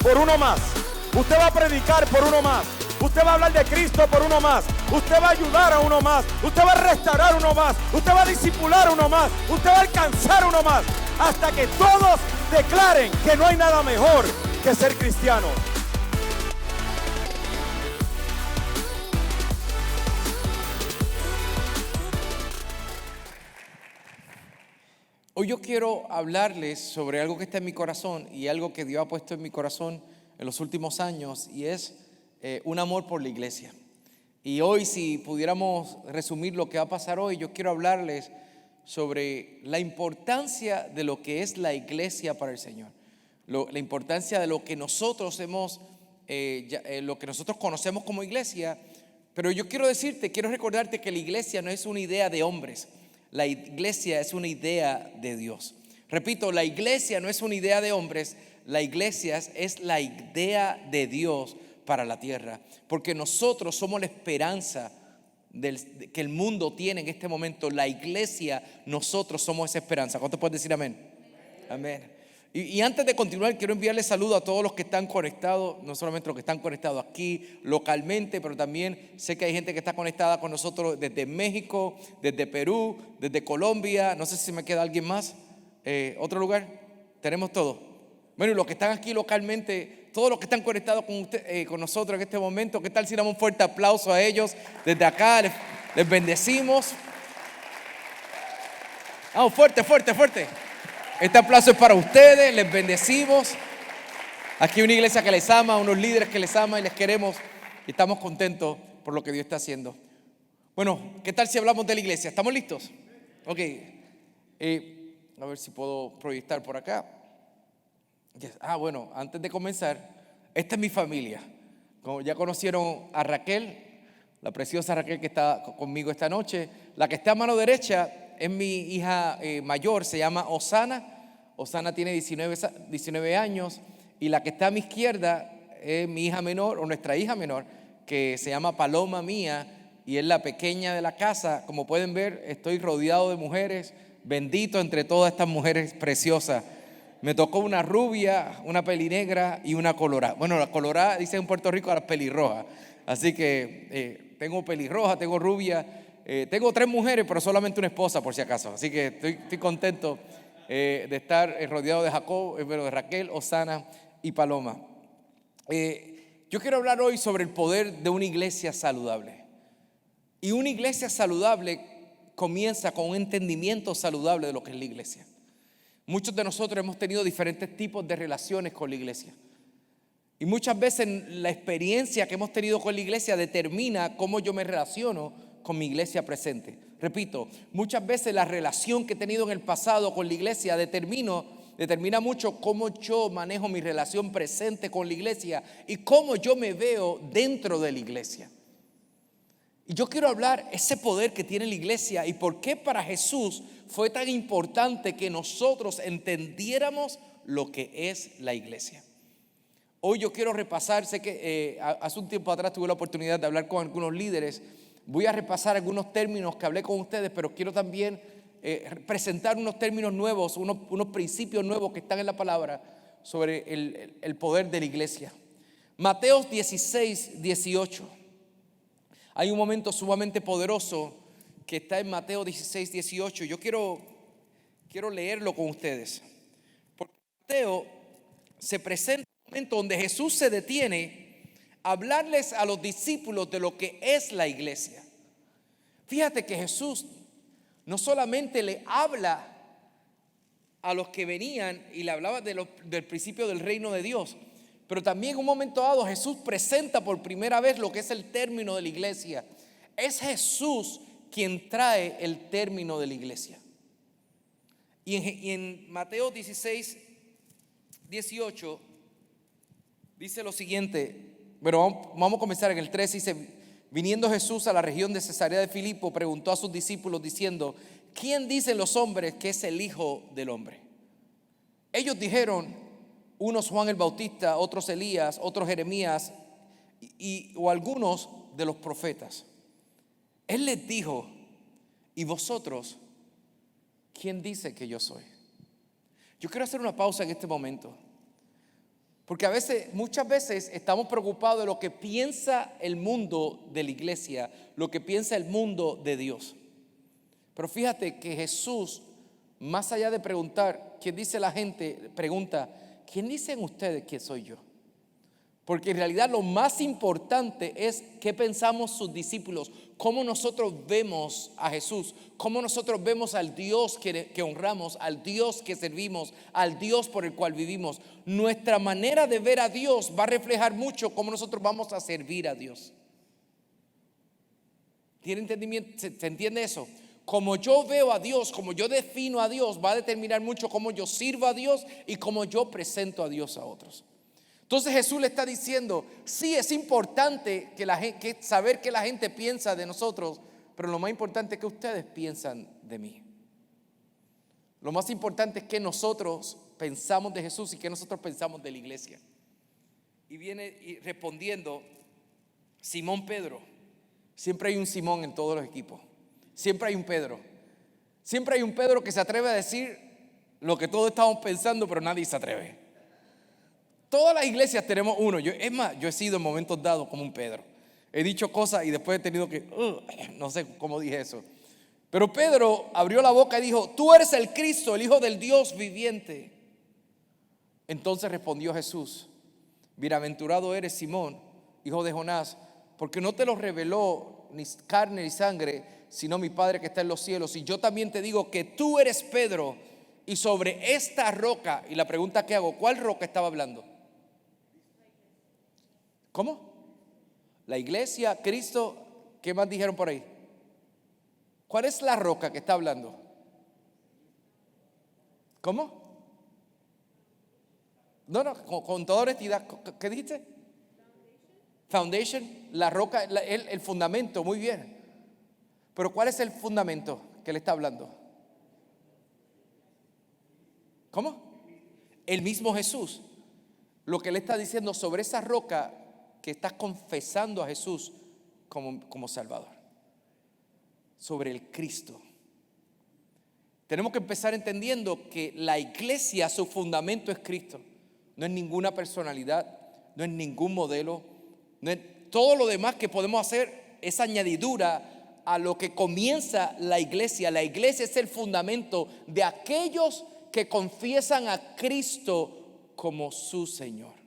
por uno más. Usted va a predicar por uno más. Usted va a hablar de Cristo por uno más. Usted va a ayudar a uno más. Usted va a restaurar uno más. Usted va a discipular a uno más. Usted va a alcanzar a uno más. Hasta que todos declaren que no hay nada mejor que ser cristiano. Hoy yo quiero hablarles sobre algo que está en mi corazón y algo que Dios ha puesto en mi corazón en los últimos años, y es un amor por la iglesia. Y hoy, si pudiéramos resumir lo que va a pasar hoy, yo quiero hablarles sobre la importancia de lo que es la iglesia para el Señor, la importancia de lo que nosotros lo que nosotros conocemos como iglesia. Pero yo quiero recordarte que la iglesia no es una idea de hombres. La iglesia es una idea de Dios. Repito, la iglesia no es una idea de hombres, la iglesia es la idea de Dios para la tierra. Porque nosotros somos la esperanza que el mundo tiene en este momento. La iglesia, nosotros somos esa esperanza. ¿Cuánto puedes decir amén? Amén. Y antes de continuar, quiero enviarle saludos a todos los que están conectados, no solamente los que están conectados aquí localmente, pero también sé que hay gente que está conectada con nosotros desde México, desde Perú, desde Colombia. No sé si me queda alguien más. ¿Otro lugar? Tenemos todo. Bueno, y los que están aquí localmente, todos los que están conectados con nosotros en este momento, ¿qué tal si damos un fuerte aplauso a ellos? Desde acá les bendecimos. Fuerte, fuerte, fuerte. Este aplauso es para ustedes, les bendecimos. Aquí hay una iglesia que les ama, unos líderes que les ama y les queremos. Y estamos contentos por lo que Dios está haciendo. Bueno, ¿qué tal si hablamos de la iglesia? ¿Estamos listos? Ok. A ver si puedo proyectar por acá. Yes. Bueno, antes de comenzar, esta es mi familia. Como ya conocieron a Raquel, la preciosa Raquel que está conmigo esta noche. La que está a mano derecha es mi hija mayor, se llama Osana. Osana tiene 19 años. Y la que está a mi izquierda es mi hija menor, o nuestra hija menor, que se llama Paloma Mía, y es la pequeña de la casa. Como pueden ver, estoy rodeado de mujeres. Bendito entre todas estas mujeres preciosas. Me tocó una rubia, una pelinegra y una colorada. Bueno, la colorada dice en Puerto Rico la pelirroja. Así que tengo pelirroja, tengo rubia. Tengo 3 mujeres, pero solamente una esposa, por si acaso. Así que estoy contento de estar rodeado de Raquel, Osana y Paloma. Yo quiero hablar hoy sobre el poder de una iglesia saludable. Y una iglesia saludable comienza con un entendimiento saludable de lo que es la iglesia. Muchos de nosotros hemos tenido diferentes tipos de relaciones con la iglesia. Y muchas veces la experiencia que hemos tenido con la iglesia determina cómo yo me relaciono con mi iglesia presente. Repito, muchas veces la relación que he tenido en el pasado con la iglesia determina mucho cómo yo manejo mi relación presente con la iglesia y cómo yo me veo dentro de la iglesia. Y yo quiero hablar ese poder que tiene la iglesia y por qué para Jesús fue tan importante que nosotros entendiéramos lo que es la iglesia. Hoy yo quiero repasar, sé que hace un tiempo atrás tuve la oportunidad de hablar con algunos líderes. Voy a repasar algunos términos que hablé con ustedes, pero quiero también presentar unos términos nuevos, unos principios nuevos que están en la palabra sobre el poder de la iglesia. Mateo 16, 18. Hay un momento sumamente poderoso que está en Mateo 16, 18. Yo quiero leerlo con ustedes. Porque Mateo se presenta un momento donde Jesús se detiene a hablarles a los discípulos de lo que es la iglesia. Fíjate que Jesús no solamente le habla a los que venían y le hablaba del principio del reino de Dios, pero también en un momento dado Jesús presenta por primera vez lo que es el término de la iglesia. Es Jesús quien trae el término de la iglesia. Y en Mateo 16, 18 dice lo siguiente. Pero vamos a comenzar en el 13. Dice: viniendo Jesús a la región de Cesarea de Filipo, preguntó a sus discípulos diciendo: ¿quién dicen los hombres que es el Hijo del Hombre? Ellos dijeron: unos Juan el Bautista, otros Elías, otros Jeremías o algunos de los profetas. Él les dijo: ¿y vosotros quién dice que yo soy? Yo quiero hacer una pausa en este momento, Porque muchas veces estamos preocupados de lo que piensa el mundo de la iglesia, lo que piensa el mundo de Dios. Pero fíjate que Jesús, más allá de preguntar quién dice la gente, pregunta, ¿quién dicen ustedes que soy yo? Porque en realidad lo más importante es qué pensamos sus discípulos, cómo nosotros vemos a Jesús, cómo nosotros vemos al Dios que honramos, al Dios que servimos, al Dios por el cual vivimos. Nuestra manera de ver a Dios va a reflejar mucho cómo nosotros vamos a servir a Dios. ¿Tiene entendimiento? ¿Se entiende eso? Como yo veo a Dios, como yo defino a Dios, va a determinar mucho cómo yo sirvo a Dios y cómo yo presento a Dios a otros. Entonces Jesús le está diciendo, sí, es importante que saber qué la gente piensa de nosotros, pero lo más importante es que ustedes piensan de mí. Lo más importante es que nosotros pensamos de Jesús y que nosotros pensamos de la iglesia. Y viene respondiendo Simón Pedro. Siempre hay un Simón en todos los equipos. Siempre hay un Pedro. Siempre hay un Pedro que se atreve a decir lo que todos estamos pensando, pero nadie se atreve. Todas las iglesias tenemos uno. Yo he sido en momentos dados como un Pedro. He dicho cosas y después he tenido que, no sé cómo dije eso. Pero Pedro abrió la boca y dijo, tú eres el Cristo, el Hijo del Dios viviente. Entonces respondió Jesús, bienaventurado eres Simón, hijo de Jonás, porque no te lo reveló ni carne ni sangre, sino mi Padre que está en los cielos. Y yo también te digo que tú eres Pedro, y sobre esta roca, y la pregunta que hago, ¿cuál roca estaba hablando? ¿Cómo? La iglesia, Cristo, ¿qué más dijeron por ahí? ¿Cuál es la roca que está hablando? ¿Cómo? No, con toda honestidad, ¿qué dijiste? Foundation, la roca, el fundamento, muy bien. Pero ¿cuál es el fundamento que le está hablando? ¿Cómo? El mismo Jesús. Lo que le está diciendo sobre esa roca que estás confesando a Jesús como Salvador. Sobre el Cristo. Tenemos que empezar entendiendo que la iglesia, su fundamento es Cristo. No es ninguna personalidad, no es ningún modelo, no es todo lo demás que podemos hacer es añadidura a lo que comienza la iglesia. La iglesia es el fundamento de aquellos que confiesan a Cristo como su Señor.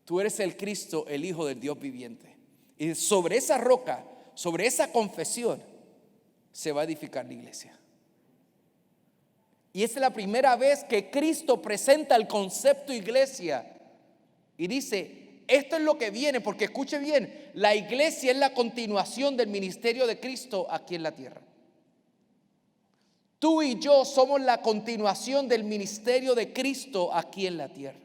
Tú eres el Cristo, el Hijo del Dios viviente. Y sobre esa roca, sobre esa confesión, se va a edificar la iglesia. Y esa es la primera vez que Cristo presenta el concepto iglesia. Y dice, esto es lo que viene, porque escuche bien, la iglesia es la continuación del ministerio de Cristo aquí en la tierra. Tú y yo somos la continuación del ministerio de Cristo aquí en la tierra.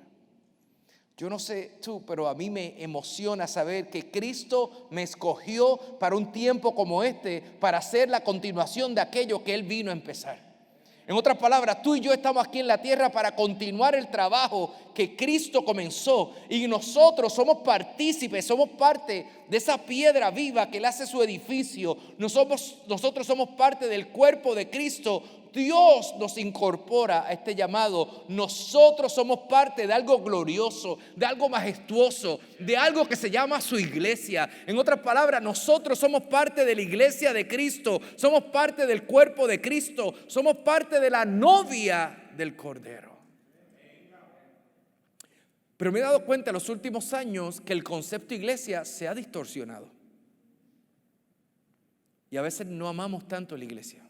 Yo no sé tú, pero a mí me emociona saber que Cristo me escogió para un tiempo como este, para ser la continuación de aquello que Él vino a empezar. En otras palabras, tú y yo estamos aquí en la tierra para continuar el trabajo que Cristo comenzó. Y nosotros somos partícipes, somos parte de esa piedra viva que Él hace su edificio. Nosotros somos parte del cuerpo de Cristo. Dios nos incorpora a este llamado. Nosotros somos parte de algo glorioso, de algo majestuoso, de algo que se llama su iglesia. En otras palabras, nosotros somos parte de la iglesia de Cristo. Somos parte del cuerpo de Cristo. Somos parte de la novia del Cordero. Pero me he dado cuenta en los últimos años que el concepto iglesia se ha distorsionado. Y a veces no amamos tanto la iglesia.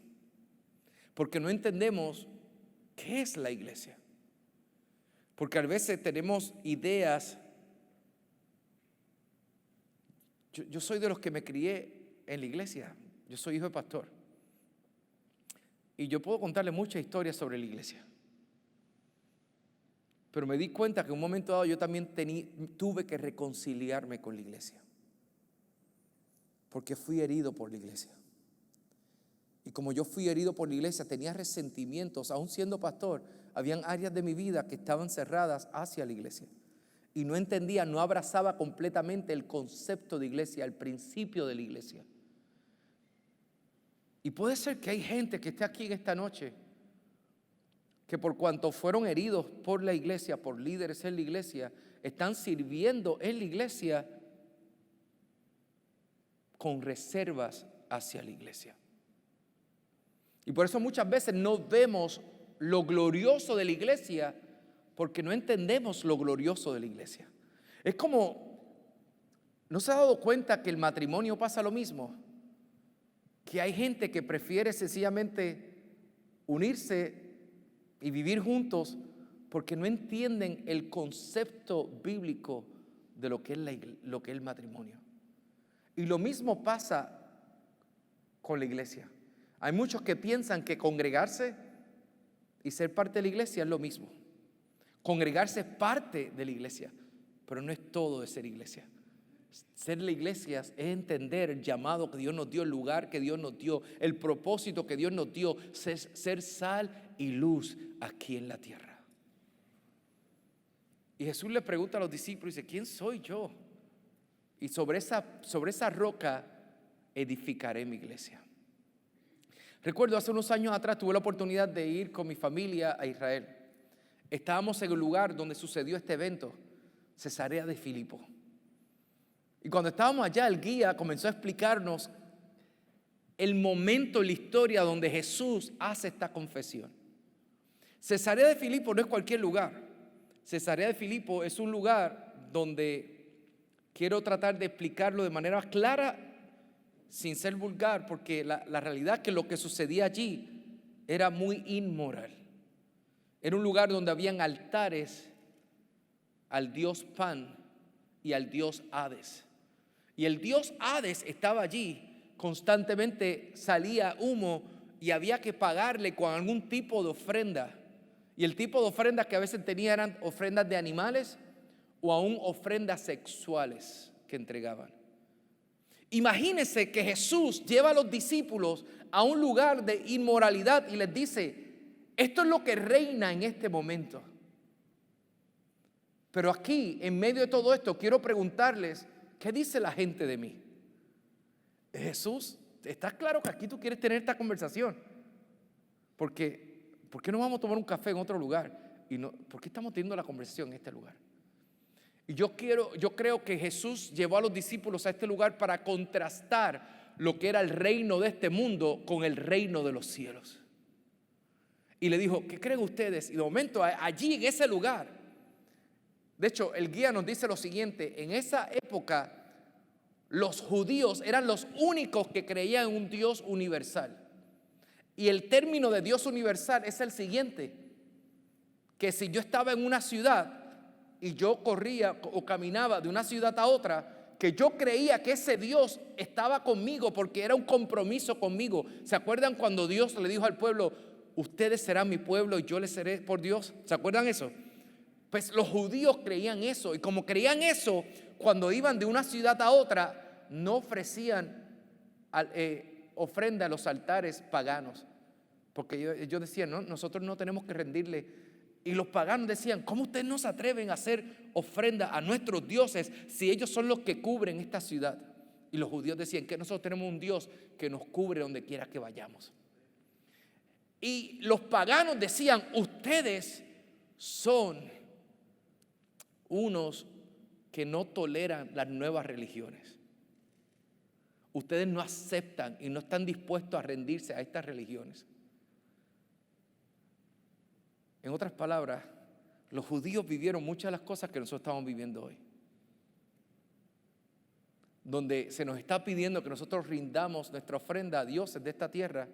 Porque no entendemos qué es la iglesia. Porque a veces tenemos ideas. Yo soy de los que me crié en la iglesia. Yo soy hijo de pastor. Y yo puedo contarle muchas historias sobre la iglesia. Pero me di cuenta que en un momento dado yo también tuve que reconciliarme con la iglesia. Porque fui herido por la iglesia. Y como yo fui herido por la iglesia, tenía resentimientos, aún siendo pastor, habían áreas de mi vida que estaban cerradas hacia la iglesia. Y no entendía, no abrazaba completamente el concepto de iglesia, el principio de la iglesia. Y puede ser que hay gente que esté aquí en esta noche que por cuanto fueron heridos por la iglesia, por líderes en la iglesia, están sirviendo en la iglesia con reservas hacia la iglesia. Y por eso muchas veces no vemos lo glorioso de la iglesia, porque no entendemos lo glorioso de la iglesia. Es como, ¿no se ha dado cuenta que el matrimonio pasa lo mismo? Que hay gente que prefiere sencillamente unirse y vivir juntos porque no entienden el concepto bíblico de lo que es el matrimonio. Y lo mismo pasa con la iglesia. Hay muchos que piensan que congregarse y ser parte de la iglesia es lo mismo. Congregarse es parte de la iglesia, pero no es todo de ser iglesia. Ser la iglesia es entender el llamado que Dios nos dio, el lugar que Dios nos dio, el propósito que Dios nos dio, ser sal y luz aquí en la tierra. Y Jesús le pregunta a los discípulos, dice, ¿quién soy yo? Y sobre esa roca edificaré mi iglesia. Recuerdo hace unos años atrás tuve la oportunidad de ir con mi familia a Israel. Estábamos en el lugar donde sucedió este evento, Cesarea de Filipo. Y cuando estábamos allá, el guía comenzó a explicarnos el momento en la historia donde Jesús hace esta confesión. Cesarea de Filipo no es cualquier lugar. Cesarea de Filipo es un lugar donde quiero tratar de explicarlo de manera clara, sin ser vulgar, porque la realidad es que lo que sucedía allí era muy inmoral. Era un lugar donde habían altares al dios Pan y al dios Hades. Y el dios Hades estaba allí, constantemente salía humo y había que pagarle con algún tipo de ofrenda. Y el tipo de ofrendas que a veces tenía eran ofrendas de animales o aún ofrendas sexuales que entregaban. Imagínense que Jesús lleva a los discípulos a un lugar de inmoralidad y les dice, esto es lo que reina en este momento. Pero aquí, en medio de todo esto, quiero preguntarles, ¿qué dice la gente de mí? Jesús, ¿estás claro que aquí tú quieres tener esta conversación? Porque, ¿por qué no vamos a tomar un café en otro lugar? Y no, ¿por qué estamos teniendo la conversación en este lugar? Y yo creo que Jesús llevó a los discípulos a este lugar para contrastar lo que era el reino de este mundo con el reino de los cielos. Y le dijo, ¿qué creen ustedes? Y de momento allí en ese lugar, de hecho el guía nos dice lo siguiente, en esa época los judíos eran los únicos que creían en un Dios universal. Y el término de Dios universal es el siguiente, que si yo estaba en una ciudad y yo corría o caminaba de una ciudad a otra, que yo creía que ese Dios estaba conmigo porque era un compromiso conmigo. ¿Se acuerdan cuando Dios le dijo al pueblo, ustedes serán mi pueblo y yo les seré por Dios? ¿Se acuerdan eso? Pues los judíos creían eso, y como creían eso, cuando iban de una ciudad a otra, no ofrecían ofrenda a los altares paganos, porque ellos decían, no, nosotros no tenemos que rendirle. Y los paganos decían, ¿cómo ustedes no se atreven a hacer ofrenda a nuestros dioses si ellos son los que cubren esta ciudad? Y los judíos decían que nosotros tenemos un Dios que nos cubre donde quiera que vayamos. Y los paganos decían, ustedes son unos que no toleran las nuevas religiones. Ustedes no aceptan y no están dispuestos a rendirse a estas religiones. En otras palabras, los judíos vivieron muchas de las cosas que nosotros estamos viviendo hoy. Donde se nos está pidiendo que nosotros rindamos nuestra ofrenda a dioses de esta tierra.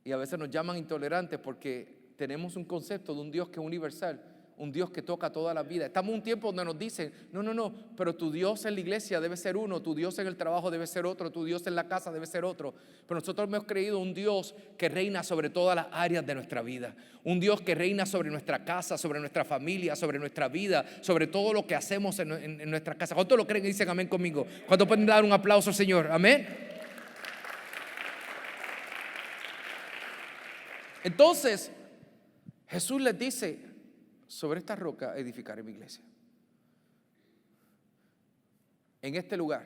Y a veces nos llaman intolerantes porque tenemos un concepto de un Dios que es universal, un Dios que toca toda la vida. Estamos en un tiempo donde nos dicen, no, pero tu Dios en la iglesia debe ser uno, tu Dios en el trabajo debe ser otro, tu Dios en la casa debe ser otro. Pero nosotros hemos creído un Dios que reina sobre todas las áreas de nuestra vida. Un Dios que reina sobre nuestra casa, sobre nuestra familia, sobre nuestra vida, sobre todo lo que hacemos en nuestra casa. ¿Cuántos lo creen y dicen amén conmigo? ¿Cuántos pueden dar un aplauso al Señor? Amén. Entonces, Jesús les dice, sobre esta roca edificaré mi iglesia. En este lugar,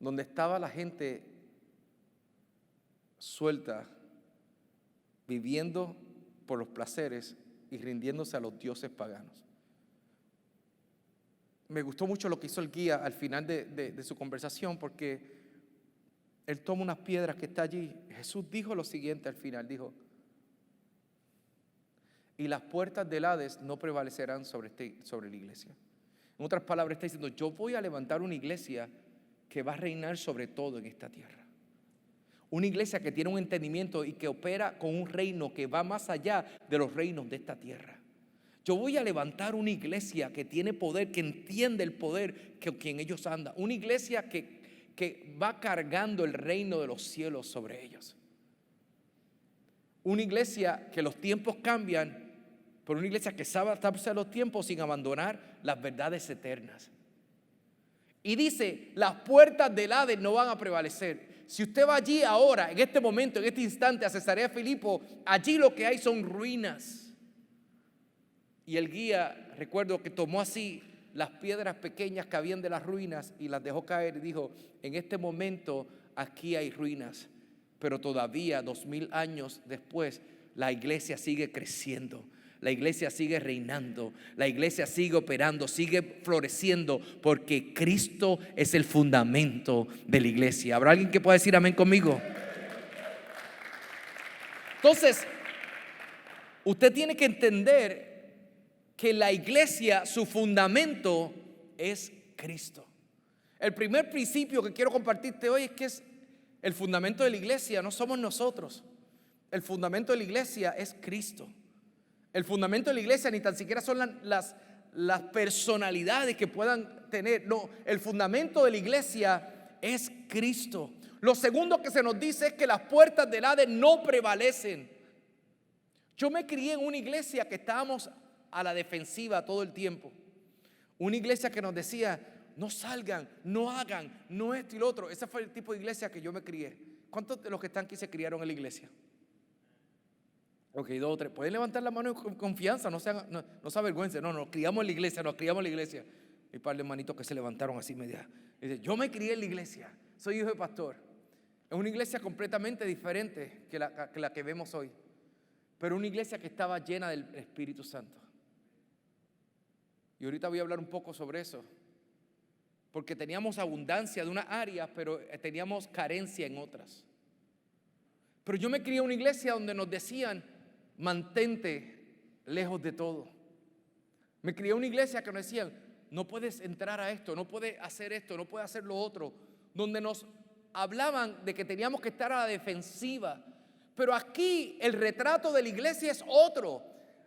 donde estaba la gente suelta viviendo por los placeres y rindiéndose a los dioses paganos. Me gustó mucho lo que hizo el guía al final de su conversación, porque él toma unas piedras que está allí. Jesús dijo lo siguiente al final, dijo: y las puertas del Hades no prevalecerán sobre la iglesia. En otras palabras, está diciendo: yo voy a levantar una iglesia que va a reinar sobre todo en esta tierra. Una iglesia que tiene un entendimiento y que opera con un reino que va más allá de los reinos de esta tierra. Yo voy a levantar una iglesia que tiene poder, que entiende el poder que quien ellos andan. Una iglesia que va cargando el reino de los cielos sobre ellos. Una iglesia que los tiempos cambian, pero una iglesia que sabe adaptarse a los tiempos sin abandonar las verdades eternas. Y dice: las puertas del Hades no van a prevalecer. Si usted va allí ahora, en este momento, en este instante, a Cesarea de Filipo, allí lo que hay son ruinas. Y el guía, recuerdo que tomó así las piedras pequeñas que habían de las ruinas y las dejó caer y dijo: en este momento aquí hay ruinas, pero todavía 2000 años después la iglesia sigue creciendo. La iglesia sigue reinando, la iglesia sigue operando, sigue floreciendo, porque Cristo es el fundamento de la iglesia. ¿Habrá alguien que pueda decir amén conmigo? Entonces, usted tiene que entender que la iglesia, su fundamento es Cristo. El primer principio que quiero compartirte hoy es que es el fundamento de la iglesia, no somos nosotros. El fundamento de la iglesia es Cristo. El fundamento de la iglesia ni tan siquiera son las personalidades que puedan tener. No, el fundamento de la iglesia es Cristo. Lo segundo que se nos dice es que las puertas del Hades no prevalecen. Yo me crié en una iglesia que estábamos a la defensiva todo el tiempo. Una iglesia que nos decía: no salgan, no hagan, no esto y lo otro. Ese fue el tipo de iglesia que yo me crié. ¿Cuántos de los que están aquí se criaron en la iglesia? Ok, 2 o 3. Pueden levantar la mano con confianza, no se avergüencen. No, nos criamos en la iglesia. Hay un par de hermanitos que se levantaron así media. Dice: yo me crié en la iglesia, soy hijo de pastor. Es una iglesia completamente diferente que la que vemos hoy, pero una iglesia que estaba llena del Espíritu Santo. Y ahorita voy a hablar un poco sobre eso, porque teníamos abundancia de unas áreas, pero teníamos carencia en otras. Pero yo me crié en una iglesia donde nos decían: mantente lejos de todo. Me crié en una iglesia que nos decían: no puedes entrar a esto, no puedes hacer esto, no puedes hacer lo otro. Donde nos hablaban de que teníamos que estar a la defensiva. Pero aquí el retrato de la iglesia es otro.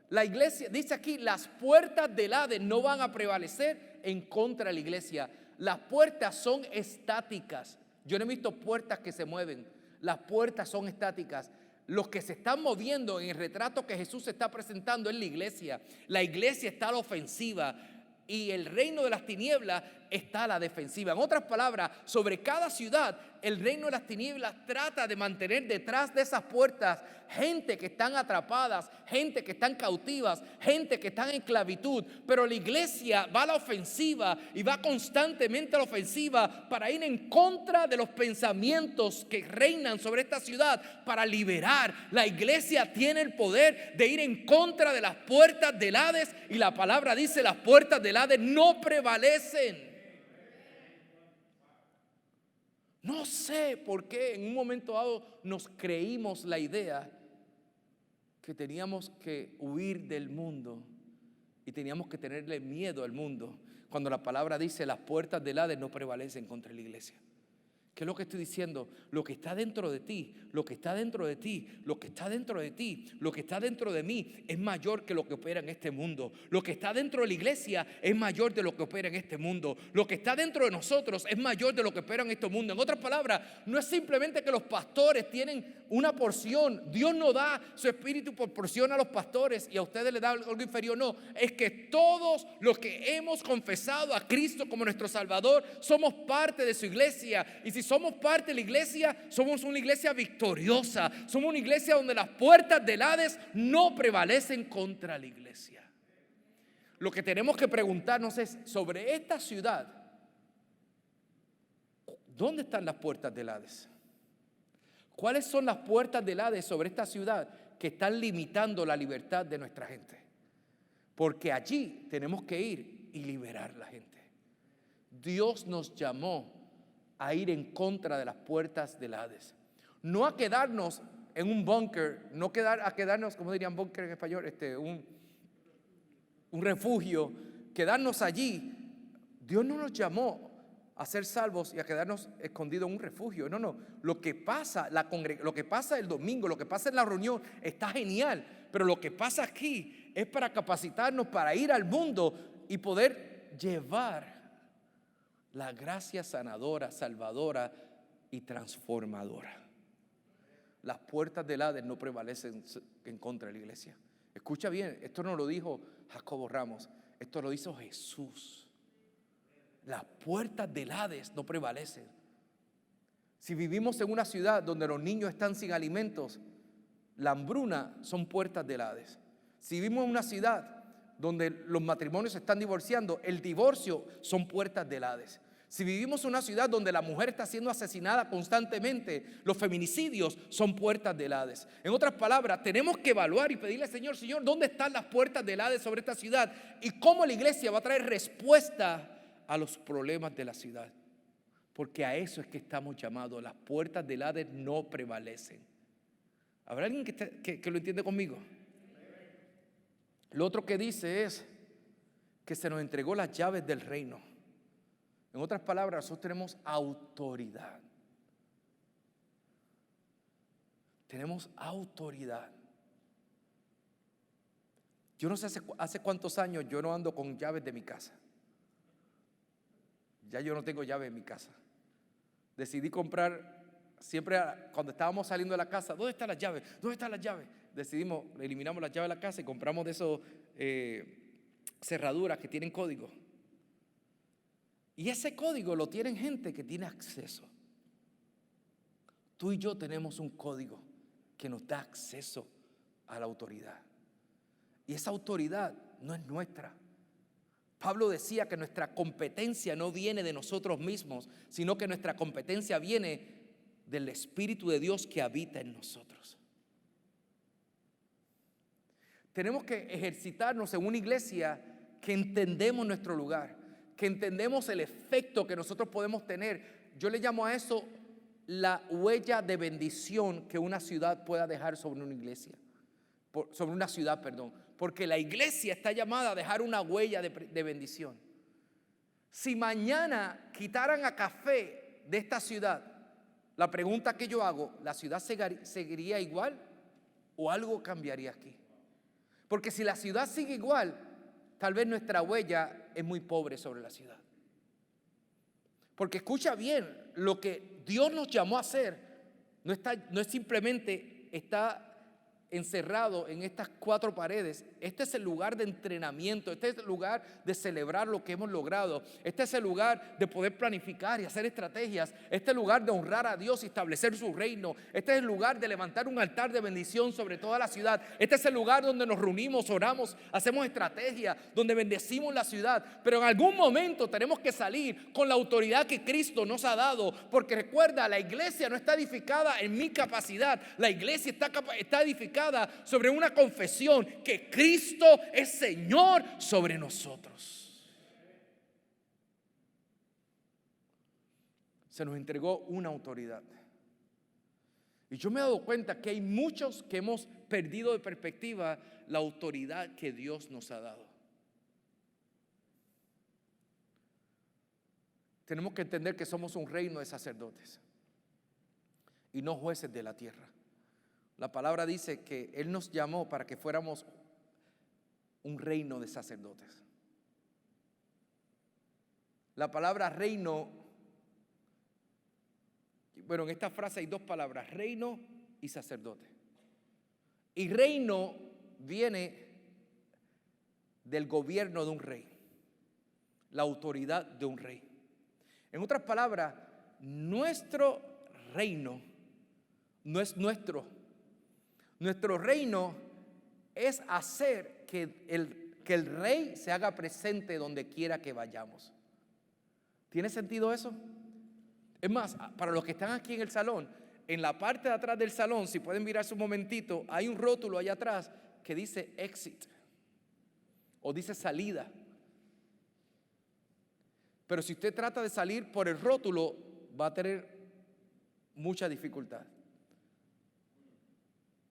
La iglesia, dice aquí: las puertas del Hades no van a prevalecer en contra de la iglesia. Las puertas son estáticas. Yo no he visto puertas que se mueven. Las puertas son estáticas. Los que se están moviendo en el retrato que Jesús está presentando es la iglesia. La iglesia está a la ofensiva y el reino de las tinieblas está a la defensiva. En otras palabras, sobre cada ciudad, el reino de las tinieblas trata de mantener detrás de esas puertas gente que están atrapadas, gente que están cautivas, gente que están en esclavitud. Pero la iglesia va a la ofensiva y va constantemente a la ofensiva para ir en contra de los pensamientos que reinan sobre esta ciudad, para liberar. La iglesia tiene el poder de ir en contra de las puertas del Hades, y la palabra dice: las puertas del Hades no prevalecen. No sé por qué en un momento dado nos creímos la idea que teníamos que huir del mundo y teníamos que tenerle miedo al mundo, cuando la palabra dice: las puertas del Hades no prevalecen contra la iglesia. ¿Qué es lo que estoy diciendo? Lo que está dentro de ti, lo que está dentro de ti, lo que está dentro de ti, lo que está dentro de mí es mayor que lo que opera en este mundo. Lo que está dentro de la iglesia es mayor de lo que opera en este mundo. Lo que está dentro de nosotros es mayor de lo que opera en este mundo. En otras palabras, no es simplemente que los pastores tienen una porción. Dios no da su espíritu por porción a los pastores y a ustedes les da algo inferior. No, es que todos los que hemos confesado a Cristo como nuestro Salvador somos parte de su iglesia. Y si somos parte de la iglesia, somos una iglesia victoriosa. Somos una iglesia donde las puertas del Hades no prevalecen contra la iglesia. Lo que tenemos que preguntarnos es: sobre esta ciudad, ¿dónde están las puertas del Hades? ¿Cuáles son las puertas del Hades sobre esta ciudad que están limitando la libertad de nuestra gente. Porque allí tenemos que ir y liberar a la gente. Dios nos llamó a ir en contra de las puertas del Hades. No a quedarnos en un búnker, no a quedarnos, como dirían búnker en español, un refugio, quedarnos allí. Dios no nos llamó a ser salvos y a quedarnos escondidos en un refugio. No. Lo que pasa, lo que pasa el domingo, lo que pasa en la reunión está genial, pero lo que pasa aquí es para capacitarnos para ir al mundo y poder llevar la gracia sanadora, salvadora y transformadora. Las puertas del Hades no prevalecen en contra de la iglesia. Escucha bien, esto no lo dijo Jacobo Ramos, esto lo hizo Jesús. Las puertas del Hades no prevalecen. Si vivimos en una ciudad donde los niños están sin alimentos, la hambruna son puertas del Hades. Si vivimos en una ciudad donde los matrimonios se están divorciando, el divorcio son puertas del Hades. Si vivimos en una ciudad donde la mujer está siendo asesinada constantemente, los feminicidios son puertas del Hades. En otras palabras, tenemos que evaluar y pedirle al Señor, Señor, ¿dónde están las puertas del Hades sobre esta ciudad? Y cómo la iglesia va a traer respuesta a los problemas de la ciudad. Porque a eso es que estamos llamados. Las puertas del Hades no prevalecen. ¿Habrá alguien que lo entiende conmigo? Lo otro que dice es que se nos entregó las llaves del reino. En otras palabras, nosotros tenemos autoridad. Tenemos autoridad. Yo no sé hace cuántos años yo no ando con llaves de mi casa. Ya yo no tengo llaves en mi casa. Decidí comprar, siempre cuando estábamos saliendo de la casa, ¿dónde están las llaves? ¿Dónde están las llaves? Decidimos, eliminamos las llaves de la casa y compramos de esos cerraduras que tienen código. Y ese código lo tienen gente que tiene acceso. Tú y yo tenemos un código que nos da acceso a la autoridad. Y esa autoridad no es nuestra. Pablo decía que nuestra competencia no viene de nosotros mismos, sino que nuestra competencia viene del Espíritu de Dios que habita en nosotros. Tenemos que ejercitarnos en una iglesia que entendemos nuestro lugar, que entendemos el efecto que nosotros podemos tener. Yo le llamo a eso la huella de bendición que una ciudad pueda dejar sobre una iglesia, sobre una ciudad, perdón. Porque la iglesia está llamada a dejar una huella de bendición. Si mañana quitaran a Café de esta ciudad, la pregunta que yo hago, ¿la ciudad seguiría igual o algo cambiaría aquí? Porque si la ciudad sigue igual, tal vez nuestra huella es muy pobre sobre la ciudad. Porque escucha bien, lo que Dios nos llamó a hacer no es simplemente está encerrado en estas cuatro paredes. Este es el lugar de entrenamiento, este es el lugar de celebrar lo que hemos logrado, este es el lugar de poder planificar y hacer estrategias, este es el lugar de honrar a Dios y establecer su reino, este es el lugar de levantar un altar de bendición sobre toda la ciudad, este es el lugar donde nos reunimos, oramos, hacemos estrategia, donde bendecimos la ciudad. Pero en algún momento tenemos que salir con la autoridad que Cristo nos ha dado, porque recuerda, la iglesia no está edificada en mi capacidad, la iglesia está edificada sobre una confesión que Cristo es Señor sobre nosotros. Se nos entregó una autoridad. Y yo me he dado cuenta que hay muchos que hemos perdido de perspectiva la autoridad que Dios nos ha dado. Tenemos que entender que somos un reino de sacerdotes y no jueces de la tierra. La palabra dice que Él nos llamó para que fuéramos un reino de sacerdotes. La palabra reino, bueno, en esta frase hay dos palabras, reino y sacerdote. Y reino viene del gobierno de un rey, la autoridad de un rey. En otras palabras, nuestro reino no es nuestro. Nuestro reino es hacer que el rey se haga presente donde quiera que vayamos. ¿Tiene sentido eso? Es más, para los que están aquí en el salón, en la parte de atrás del salón, si pueden mirarse un momentito, hay un rótulo allá atrás que dice exit o dice salida. Pero si usted trata de salir por el rótulo, va a tener mucha dificultad.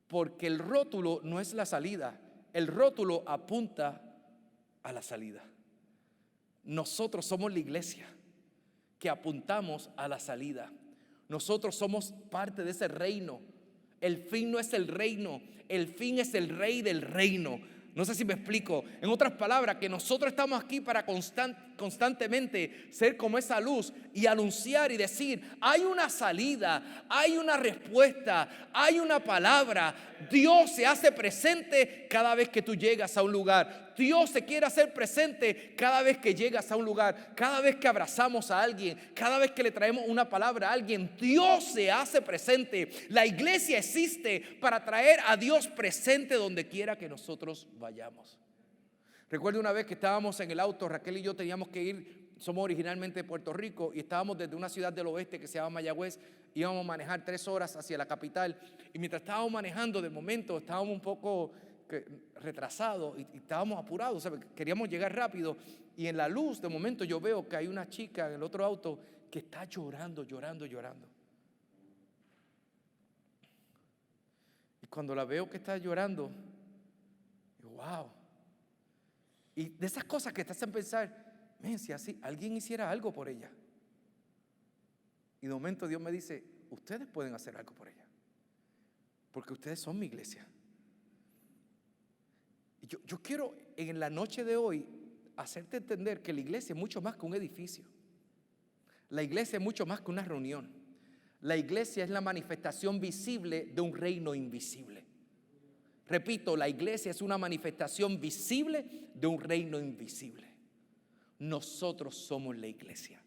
Porque el rótulo no es la salida, el rótulo apunta a la salida. Nosotros somos la iglesia que apuntamos a la salida. Nosotros somos parte de ese reino. El fin no es el reino, el fin es el rey del reino. No sé si me explico. En otras palabras, que nosotros estamos aquí para constantemente ser como esa luz y anunciar y decir, hay una salida, hay una respuesta, hay una palabra. Dios se hace presente cada vez que tú llegas a un lugar. Dios se quiere hacer presente cada vez que llegas a un lugar, cada vez que abrazamos a alguien, cada vez que le traemos una palabra a alguien. Dios se hace presente. La iglesia existe para traer a Dios presente donde quiera que nosotros vayamos. Recuerdo una vez que estábamos en el auto, Raquel y yo teníamos que ir, somos originalmente de Puerto Rico y estábamos desde una ciudad del oeste que se llama Mayagüez, íbamos a manejar 3 horas hacia la capital y mientras estábamos manejando, de momento estábamos un poco retrasados y estábamos apurados, ¿sabes? Queríamos llegar rápido y en la luz de momento yo veo que hay una chica en el otro auto que está llorando. Y cuando la veo que está llorando, digo, wow. Y de esas cosas que te hacen pensar, si así alguien hiciera algo por ella. Y de momento Dios me dice, ustedes pueden hacer algo por ella, porque ustedes son mi iglesia. Y yo quiero en la noche de hoy hacerte entender que la iglesia es mucho más que un edificio. La iglesia es mucho más que una reunión. La iglesia es la manifestación visible de un reino invisible. Repito, la iglesia es una manifestación visible de un reino invisible. Nosotros somos la iglesia.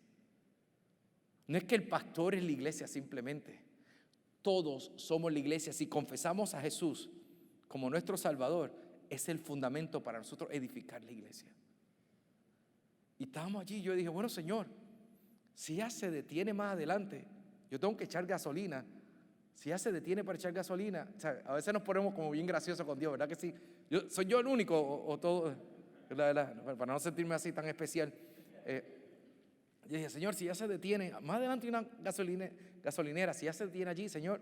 No es que el pastor es la iglesia simplemente. Todos somos la iglesia. Si confesamos a Jesús como nuestro Salvador, es el fundamento para nosotros edificar la iglesia. Y estábamos allí, yo dije, bueno, Señor, si ella se detiene más adelante, yo tengo que echar gasolina. Si ella se detiene para echar gasolina, o sea, a veces nos ponemos como bien graciosos con Dios, ¿verdad que sí? ¿Soy yo el único o todo? Para no sentirme así tan especial. Yo dije, Señor, si ella se detiene, más adelante hay una gasolinera, si ella se detiene allí, Señor,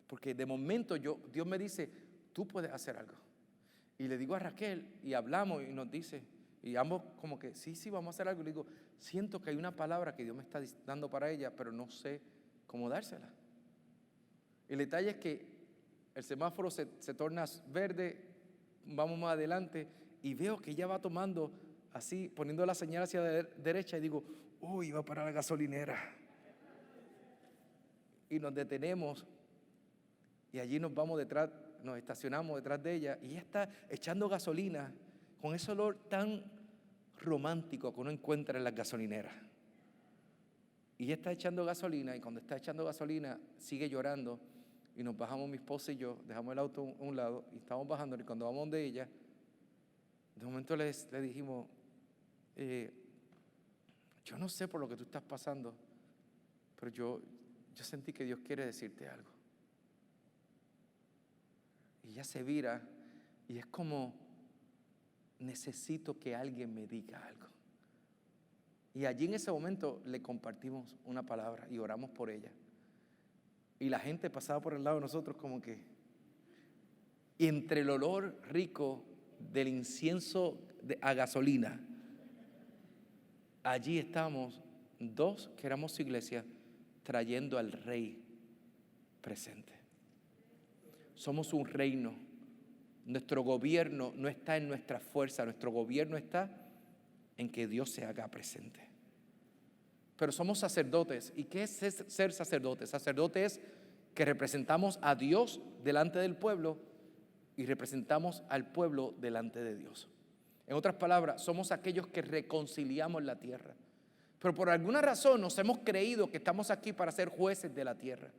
porque de momento Dios me dice, tú puedes hacer algo. Y le digo a Raquel y hablamos y nos dice, y ambos como que sí, vamos a hacer algo. Y le digo, siento que hay una palabra que Dios me está dando para ella, pero no sé cómo dársela. El detalle es que el semáforo se torna verde, vamos más adelante y veo que ella va tomando así, poniendo la señal hacia la derecha y digo, uy, va para la gasolinera. Y nos detenemos y allí nos vamos detrás, nos estacionamos detrás de ella y ella está echando gasolina con ese olor tan romántico que uno encuentra en las gasolineras. Y ella está echando gasolina y cuando está echando gasolina sigue llorando y nos bajamos mi esposa y yo, dejamos el auto a un lado y estamos bajando y cuando vamos donde ella, de momento le dijimos, yo no sé por lo que tú estás pasando, pero yo sentí que Dios quiere decirte algo. Y ella se vira y es como, necesito que alguien me diga algo. Y allí en ese momento le compartimos una palabra y oramos por ella. Y la gente pasaba por el lado de nosotros como que, y entre el olor rico del incienso a gasolina, allí estamos 2 que éramos su iglesia trayendo al Rey presente. Somos un reino. Nuestro gobierno no está en nuestra fuerza, nuestro gobierno está en que Dios se haga presente. Pero somos sacerdotes. ¿Y qué es ser sacerdote? Sacerdote es que representamos a Dios delante del pueblo y representamos al pueblo delante de Dios. En otras palabras, somos aquellos que reconciliamos la tierra. Pero por alguna razón nos hemos creído que estamos aquí para ser jueces de la tierra.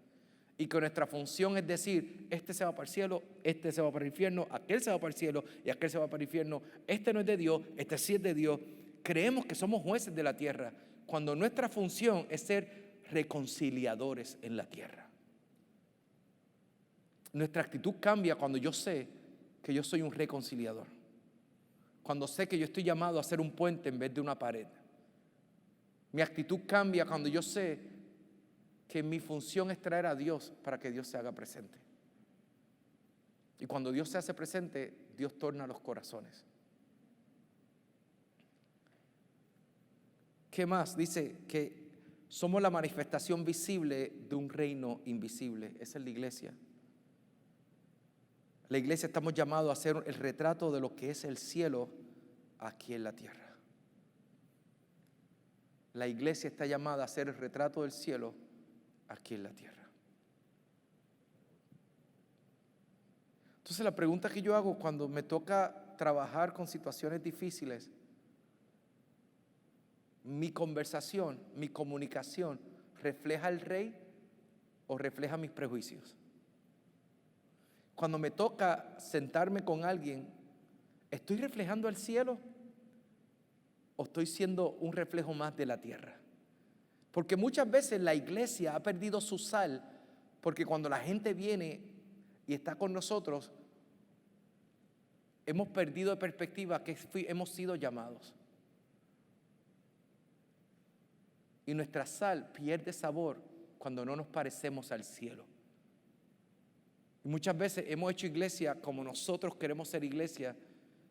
Y que nuestra función es decir, este se va para el cielo, este se va para el infierno, aquel se va para el cielo y aquel se va para el infierno. Este no es de Dios, este sí es de Dios. Creemos que somos jueces de la tierra, cuando nuestra función es ser reconciliadores en la tierra. Nuestra actitud cambia cuando yo sé que yo soy un reconciliador. Cuando sé que yo estoy llamado a ser un puente en vez de una pared. Mi actitud cambia cuando yo sé que mi función es traer a Dios para que Dios se haga presente. Y cuando Dios se hace presente, Dios torna los corazones. ¿Qué más? Dice que somos la manifestación visible de un reino invisible. Esa es la iglesia. La iglesia estamos llamados a ser el retrato de lo que es el cielo aquí en la tierra. La iglesia está llamada a ser el retrato del cielo aquí en la tierra. Entonces la pregunta que yo hago cuando me toca trabajar con situaciones difíciles, mi conversación, mi comunicación, ¿refleja al rey o refleja mis prejuicios? Cuando me toca sentarme con alguien, ¿estoy reflejando al cielo o estoy siendo un reflejo más de la tierra? Porque muchas veces la iglesia ha perdido su sal, porque cuando la gente viene y está con nosotros, hemos perdido de perspectiva que hemos sido llamados. Y nuestra sal pierde sabor cuando no nos parecemos al cielo. Y muchas veces hemos hecho iglesia como nosotros queremos ser iglesia,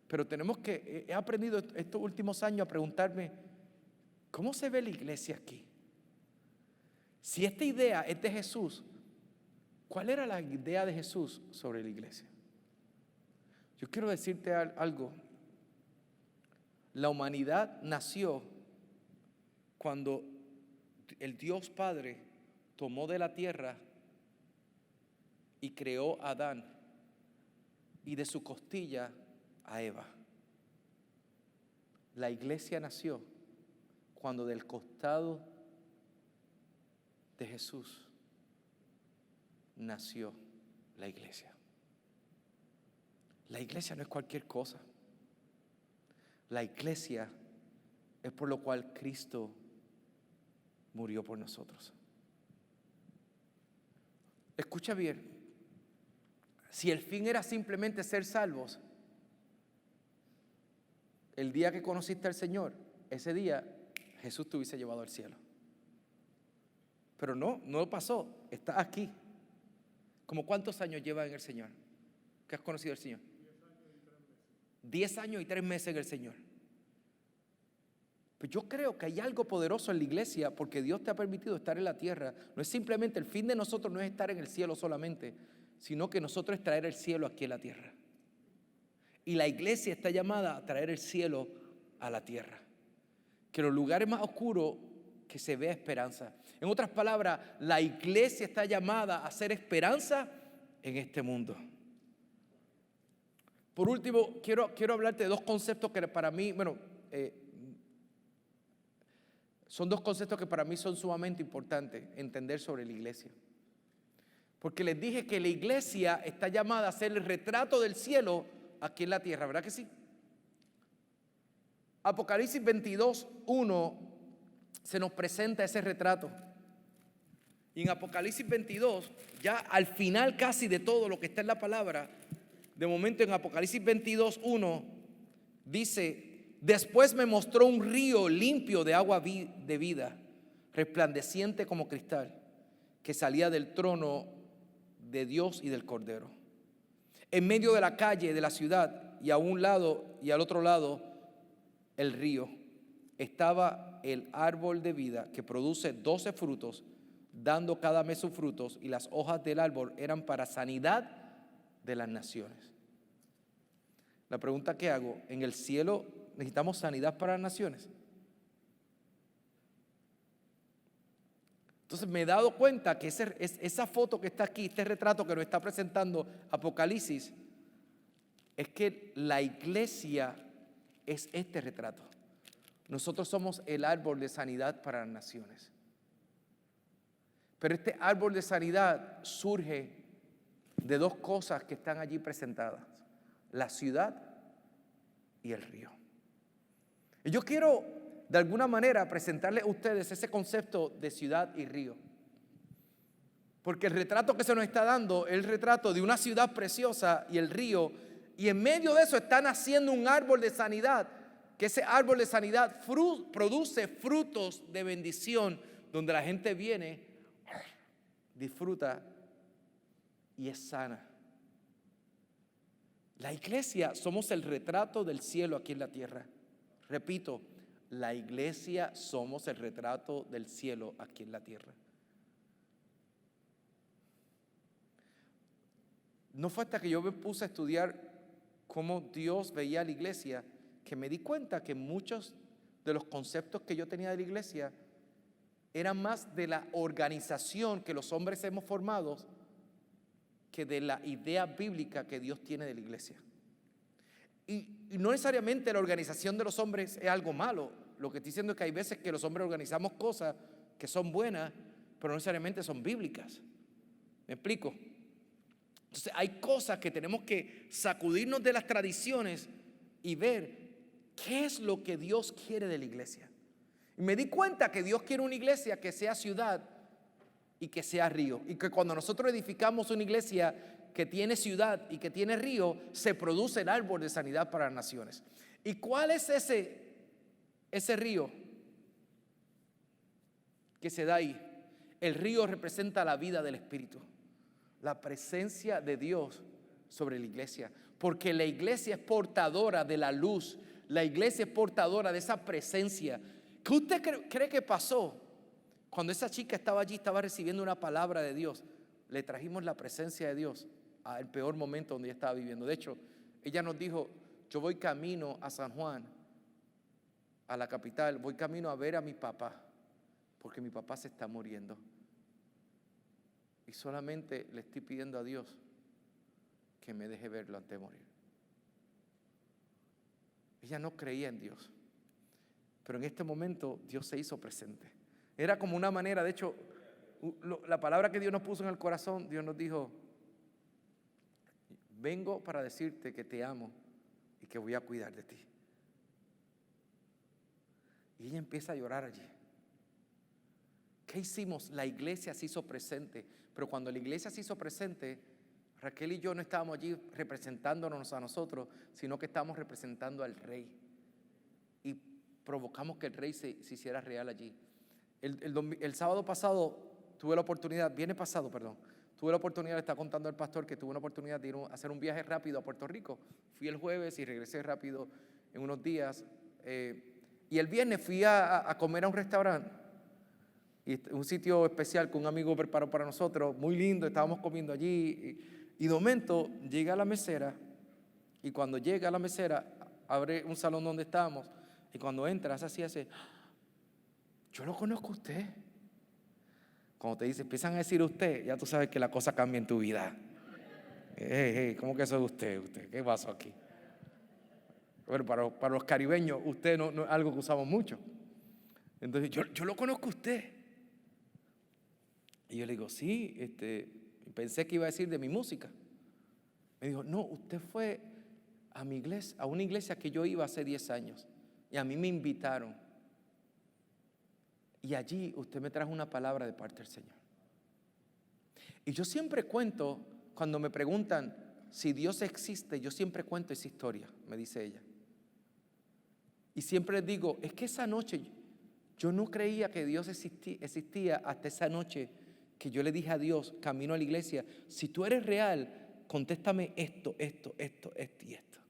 pero he aprendido estos últimos años a preguntarme, ¿cómo se ve la iglesia aquí? Si esta idea es de Jesús, ¿cuál era la idea de Jesús sobre la iglesia? Yo quiero decirte algo. La humanidad nació cuando el Dios Padre tomó de la tierra y creó a Adán y de su costilla a Eva. La iglesia nació cuando del costado de Jesús nació la iglesia. La iglesia no es cualquier cosa. La iglesia es por lo cual Cristo murió por nosotros. Escucha bien, si el fin era simplemente ser salvos, el día que conociste al Señor, ese día Jesús te hubiese llevado al cielo. Pero no pasó, está aquí. ¿Cómo cuántos años llevas en el Señor? ¿Qué has conocido al Señor? 10 años y 3 meses en el Señor. Pues yo creo que hay algo poderoso en la iglesia porque Dios te ha permitido estar en la tierra. No es simplemente, el fin de nosotros no es estar en el cielo solamente, sino que nosotros es traer el cielo aquí en la tierra. Y la iglesia está llamada a traer el cielo a la tierra. Que en los lugares más oscuros que se vea esperanza. En otras palabras, la iglesia está llamada a hacer esperanza en este mundo. Por último, quiero hablarte de dos conceptos que para mí, son dos conceptos que para mí son sumamente importantes entender sobre la iglesia. Porque les dije que la iglesia está llamada a ser el retrato del cielo aquí en la tierra, ¿verdad que sí? Apocalipsis 22:1 se nos presenta ese retrato. Y en Apocalipsis 22, ya al final casi de todo lo que está en la palabra, de momento en Apocalipsis 22:1 dice: después me mostró un río limpio de agua de vida, resplandeciente como cristal, que salía del trono de Dios y del Cordero. En medio de la calle de la ciudad, y a un lado y al otro lado el río, estaba el árbol de vida que produce 12 frutos, dando cada mes sus frutos, y las hojas del árbol eran para sanidad de las naciones. La pregunta que hago, ¿en el cielo necesitamos sanidad para las naciones? Entonces me he dado cuenta que esa foto que está aquí, este retrato que nos está presentando Apocalipsis, es que la iglesia es este retrato. Nosotros somos el árbol de sanidad para las naciones. Pero este árbol de sanidad surge de dos cosas que están allí presentadas: la ciudad y el río. Y yo quiero de alguna manera presentarles a ustedes ese concepto de ciudad y río. Porque el retrato que se nos está dando es el retrato de una ciudad preciosa y el río, y en medio de eso está naciendo un árbol de sanidad, que ese árbol de sanidad produce frutos de bendición, donde la gente viene, disfruta y es sana. La iglesia somos el retrato del cielo aquí en la tierra. Repito, la iglesia somos el retrato del cielo aquí en la tierra. No fue hasta que yo me puse a estudiar cómo Dios veía a la iglesia que me di cuenta que muchos de los conceptos que yo tenía de la iglesia eran más de la organización que los hombres hemos formado que de la idea bíblica que Dios tiene de la iglesia. Y no necesariamente la organización de los hombres es algo malo. Lo que estoy diciendo es que hay veces que los hombres organizamos cosas que son buenas, pero no necesariamente son bíblicas. ¿Me explico? Entonces hay cosas que tenemos que sacudirnos de las tradiciones y ver qué es lo que Dios quiere de la iglesia. Y me di cuenta que Dios quiere una iglesia que sea ciudad y que sea río. Y que cuando nosotros edificamos una iglesia que tiene ciudad y que tiene río, se produce el árbol de sanidad para las naciones. ¿Y cuál es ese río que se da ahí? El río representa la vida del Espíritu, la presencia de Dios sobre la iglesia, porque la iglesia es portadora de la luz, la iglesia es portadora de esa presencia. ¿Qué usted cree que pasó cuando esa chica estaba allí, estaba recibiendo una palabra de Dios? Le trajimos la presencia de Dios al peor momento donde ella estaba viviendo. De hecho, ella nos dijo: yo voy camino a San Juan, a la capital, voy camino a ver a mi papá, porque mi papá se está muriendo. Y solamente le estoy pidiendo a Dios que me deje verlo antes de morir. Ella no creía en Dios, pero en este momento Dios se hizo presente. Era como una manera, de hecho, la palabra que Dios nos puso en el corazón, Dios nos dijo: vengo para decirte que te amo y que voy a cuidar de ti. Y ella empieza a llorar allí. ¿Qué hicimos? La iglesia se hizo presente. Pero cuando la iglesia se hizo presente, Raquel y yo no estábamos allí representándonos a nosotros, sino que estábamos representando al Rey. Y provocamos que el Rey se hiciera real allí. El sábado pasado tuve la oportunidad, tuve la oportunidad, le está contando al pastor que tuve una oportunidad de ir a hacer un viaje rápido a Puerto Rico. Fui el jueves y regresé rápido en unos días. Y el viernes fui a comer a un restaurante. Y un sitio especial que un amigo preparó para nosotros, muy lindo, estábamos comiendo allí. Y de momento llega a la mesera, y cuando llega a la mesera, abre un salón donde estábamos, y cuando entras hace, yo lo conozco a usted. Cuando te dice, empiezan a decir usted, ya tú sabes que la cosa cambia en tu vida. ¿Cómo que eso es usted? ¿Qué pasó aquí? Bueno, para los caribeños, usted no es algo que usamos mucho. Entonces, yo lo conozco a usted. Y yo le digo, sí, pensé que iba a decir de mi música. Me dijo, no, usted fue a mi iglesia, a una iglesia que yo iba hace 10 años. Y a mí me invitaron. Y allí usted me trajo una palabra de parte del Señor. Y yo siempre cuento, cuando me preguntan si Dios existe, yo siempre cuento esa historia, me dice ella. Y siempre les digo, es que esa noche yo no creía que Dios existía hasta esa noche que yo le dije a Dios, camino a la iglesia, si tú eres real, contéstame esto y esto.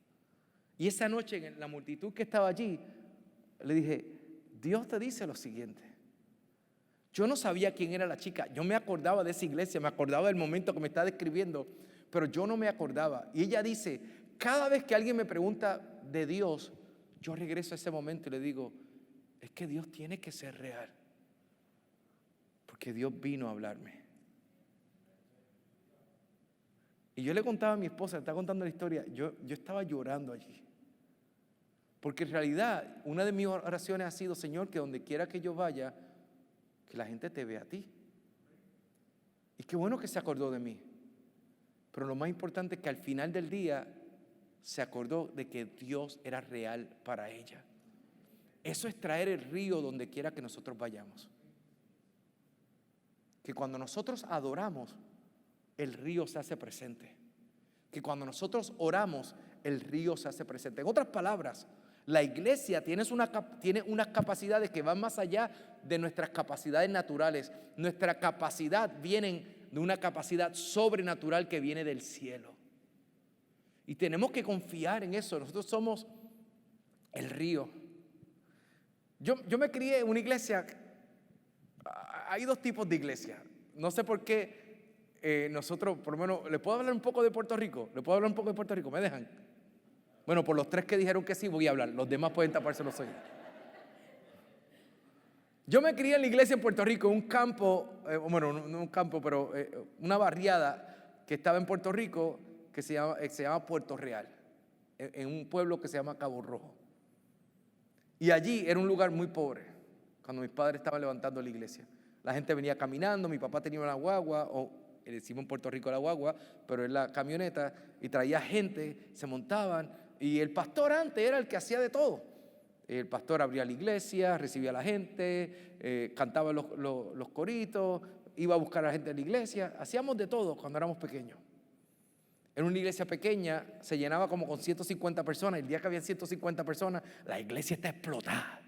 Y esa noche en la multitud que estaba allí, le dije, Dios te dice lo siguiente. Yo no sabía quién era la chica, yo me acordaba de esa iglesia, me acordaba del momento que me está describiendo, pero yo no me acordaba. Y ella dice, cada vez que alguien me pregunta de Dios, yo regreso a ese momento y le digo, es que Dios tiene que ser real, porque Dios vino a hablarme. Y yo le contaba a mi esposa, le estaba contando la historia, yo estaba llorando allí. Porque en realidad, una de mis oraciones ha sido, Señor, que donde quiera que yo vaya, que la gente te vea a ti. Y qué bueno que se acordó de mí. Pero lo más importante es que al final del día se acordó de que Dios era real para ella. Eso es traer el río donde quiera que nosotros vayamos. Que cuando nosotros adoramos, el río se hace presente. Que cuando nosotros oramos, el río se hace presente. En otras palabras, la iglesia tiene unas capacidades que van más allá de nuestras capacidades naturales. Nuestra capacidad viene de una capacidad sobrenatural que viene del cielo. Y tenemos que confiar en eso. Nosotros somos el río. Yo me crié en una iglesia. Hay dos tipos de iglesia. No sé por qué nosotros, por lo menos, ¿le puedo hablar un poco de Puerto Rico? ¿Le puedo hablar un poco de Puerto Rico? ¿Me dejan? Bueno, por los 3 que dijeron que sí, voy a hablar. Los demás pueden taparse los oídos. Yo me crié en la iglesia en Puerto Rico, en un campo, bueno, no un campo, pero una barriada que estaba en Puerto Rico que se llama Puerto Real, en un pueblo que se llama Cabo Rojo. Y allí era un lugar muy pobre, cuando mis padres estaban levantando la iglesia. La gente venía caminando, mi papá tenía una guagua, o le decimos en Puerto Rico la guagua, pero es la camioneta, y traía gente, se montaban, y el pastor antes era el que hacía de todo. El pastor abría la iglesia, recibía a la gente, cantaba los coritos, iba a buscar a la gente en la iglesia. Hacíamos de todo cuando éramos pequeños. En una iglesia pequeña se llenaba como con 150 personas. El día que había 150 personas, la iglesia está explotada.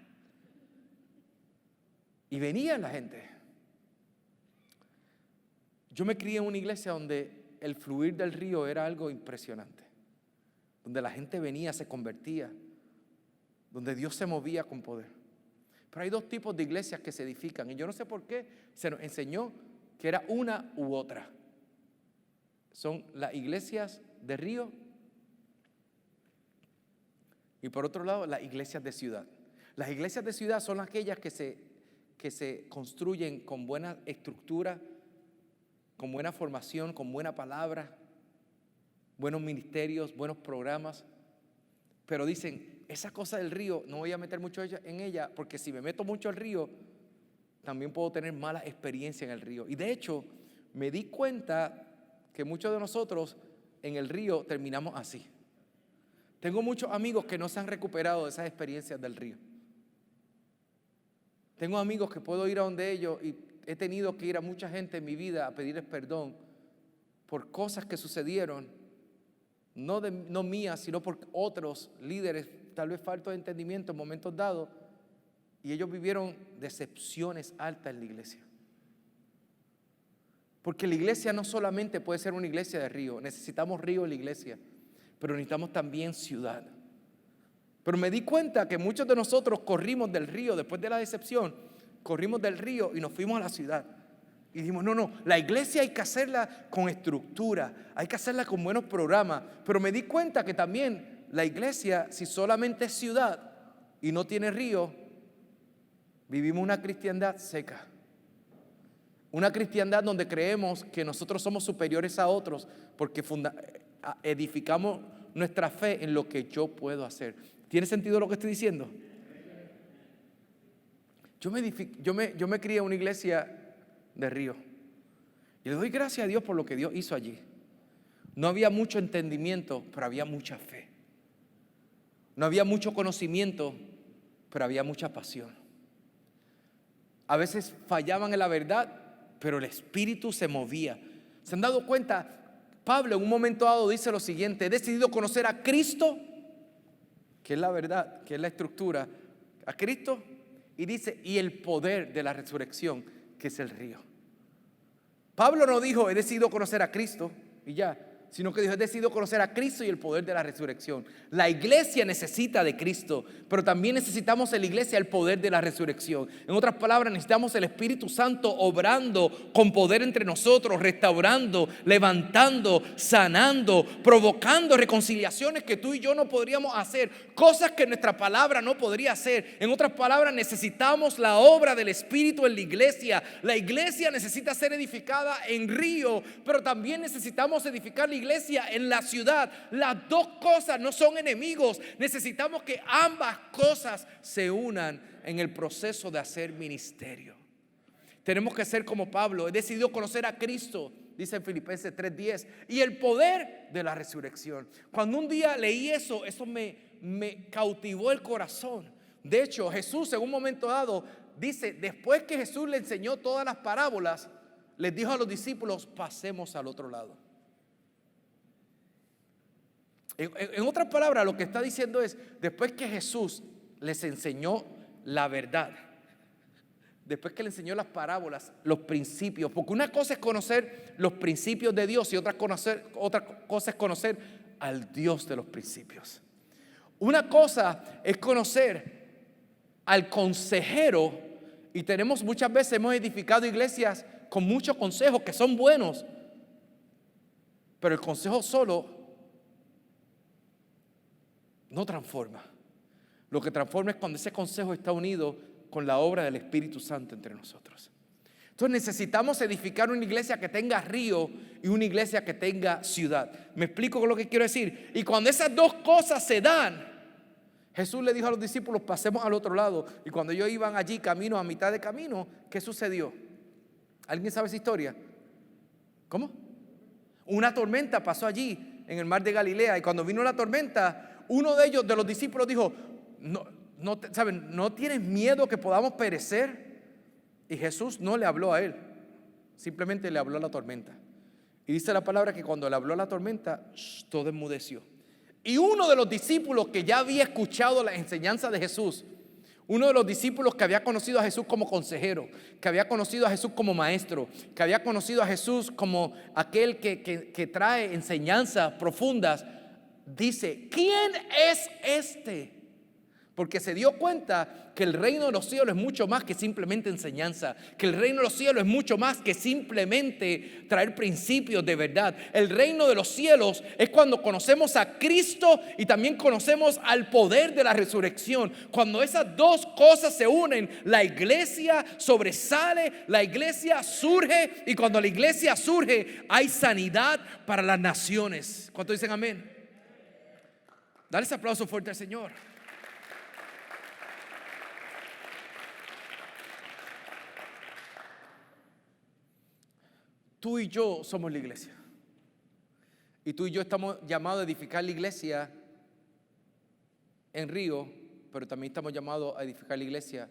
Y venía la gente. Yo me crié en una iglesia donde el fluir del río era algo impresionante. Donde la gente venía, se convertía. Donde Dios se movía con poder. Pero hay dos tipos de iglesias que se edifican. Y yo no sé por qué se nos enseñó que era una u otra. Son las iglesias de río y por otro lado las iglesias de ciudad. Las iglesias de ciudad son aquellas que se construyen con buena estructura, con buena formación, con buena palabra, buenos ministerios, buenos programas. Pero dicen, esa cosa del río no voy a meter mucho en ella, porque si me meto mucho al río también puedo tener mala experiencia en el río. Y de hecho me di cuenta que muchos de nosotros en el río terminamos así. Tengo muchos amigos que no se han recuperado de esas experiencias del río. Tengo amigos que puedo ir a donde ellos y he tenido que ir a mucha gente en mi vida a pedirles perdón por cosas que sucedieron, no mías, sino por otros líderes, tal vez falta de entendimiento en momentos dados, y ellos vivieron decepciones altas en la iglesia. Porque la iglesia no solamente puede ser una iglesia de río, necesitamos río en la iglesia, pero necesitamos también ciudad. Pero me di cuenta que muchos de nosotros corrimos del río después de la decepción, corrimos del río y nos fuimos a la ciudad. Y dijimos, no, la iglesia hay que hacerla con estructura, hay que hacerla con buenos programas. Pero me di cuenta que también la iglesia, si solamente es ciudad y no tiene río, vivimos una cristiandad seca. Una cristiandad donde creemos que nosotros somos superiores a otros porque edificamos nuestra fe en lo que yo puedo hacer. ¿Tiene sentido lo que estoy diciendo? Yo me crié en una iglesia de río. Y le doy gracias a Dios por lo que Dios hizo allí. No había mucho entendimiento, pero había mucha fe. No había mucho conocimiento, pero había mucha pasión. A veces fallaban en la verdad, pero el Espíritu se movía. ¿Se han dado cuenta? Pablo en un momento dado dice lo siguiente: he decidido conocer a Cristo, que es la verdad, que es la estructura, a Cristo, y dice, y el poder de la resurrección, que es el río. Pablo no dijo, he decidido conocer a Cristo, y ya, sino que dijo, he decidido conocer a Cristo y el poder de la resurrección. La iglesia necesita de Cristo, pero también necesitamos en la iglesia el poder de la resurrección. En otras palabras, necesitamos el Espíritu Santo obrando con poder entre nosotros, restaurando, levantando, sanando, provocando reconciliaciones que tú y yo no podríamos hacer, cosas que nuestra palabra no podría hacer. En otras palabras, necesitamos la obra del Espíritu en la iglesia. La iglesia necesita ser edificada en río, pero también necesitamos edificar la iglesia en la ciudad. Las dos cosas no son enemigos. Necesitamos que ambas cosas se unan en el proceso de hacer ministerio. Tenemos que ser como Pablo. He decidido conocer a Cristo, dice en Filipenses 3:10, y el poder de la resurrección. Cuando un día leí eso me cautivó el corazón. De hecho, Jesús en un momento dado dice, después que Jesús le enseñó todas las parábolas, les dijo a los discípulos, pasemos al otro lado. En otras palabras, lo que está diciendo es, después que Jesús les enseñó la verdad, después que le enseñó las parábolas, los principios, porque una cosa es conocer los principios de Dios y otra cosa es conocer al Dios de los principios. Una cosa es conocer al consejero, y tenemos muchas veces, hemos edificado iglesias con muchos consejos que son buenos, pero el consejo solo no transforma. Lo que transforma es cuando ese consejo está unido con la obra del Espíritu Santo entre nosotros. Entonces necesitamos edificar una iglesia que tenga río y una iglesia que tenga ciudad. Me explico con lo que quiero decir. Y cuando esas dos cosas se dan, Jesús le dijo a los discípulos, pasemos al otro lado. Y cuando ellos iban allí camino, a mitad de camino, ¿qué sucedió? ¿Alguien sabe esa historia? ¿Cómo? Una tormenta pasó allí en el mar de Galilea, y cuando vino la tormenta, uno de ellos, de los discípulos, dijo, ¿no tienes miedo que podamos perecer? Y Jesús no le habló a él, simplemente le habló a la tormenta. Y dice la palabra que cuando le habló a la tormenta, todo enmudeció. Y uno de los discípulos que ya había escuchado la enseñanza de Jesús, uno de los discípulos que había conocido a Jesús como consejero, que había conocido a Jesús como maestro, que había conocido a Jesús como aquel que trae enseñanzas profundas, dice, ¿quién es este? Porque se dio cuenta que el reino de los cielos es mucho más que simplemente enseñanza, que el reino de los cielos es mucho más que simplemente traer principios de verdad. El reino de los cielos es cuando conocemos a Cristo y también conocemos al poder de la resurrección. Cuando esas dos cosas se unen, la iglesia sobresale, la iglesia surge, y cuando la iglesia surge hay sanidad para las naciones. ¿Cuántos dicen amén? Dale ese aplauso fuerte al Señor. Tú y yo somos la iglesia. Y tú y yo estamos llamados a edificar la iglesia en Río, pero también estamos llamados a edificar la iglesia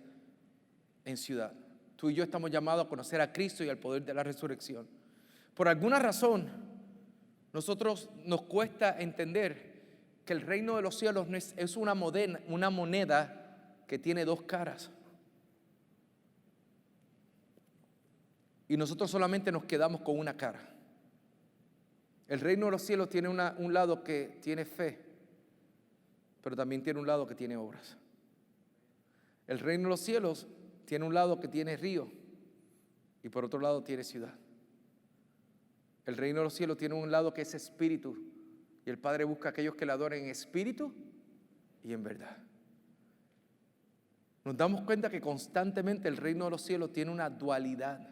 en ciudad. Tú y yo estamos llamados a conocer a Cristo y al poder de la resurrección. Por alguna razón, nosotros nos cuesta entender que el reino de los cielos no es una moneda que tiene dos caras. Y nosotros solamente nos quedamos con una cara. El reino de los cielos tiene un lado que tiene fe, pero también tiene un lado que tiene obras. El reino de los cielos tiene un lado que tiene río y por otro lado tiene ciudad. El reino de los cielos tiene un lado que es espíritu, y el Padre busca a aquellos que le adoren en espíritu y en verdad. Nos damos cuenta que constantemente el reino de los cielos tiene una dualidad.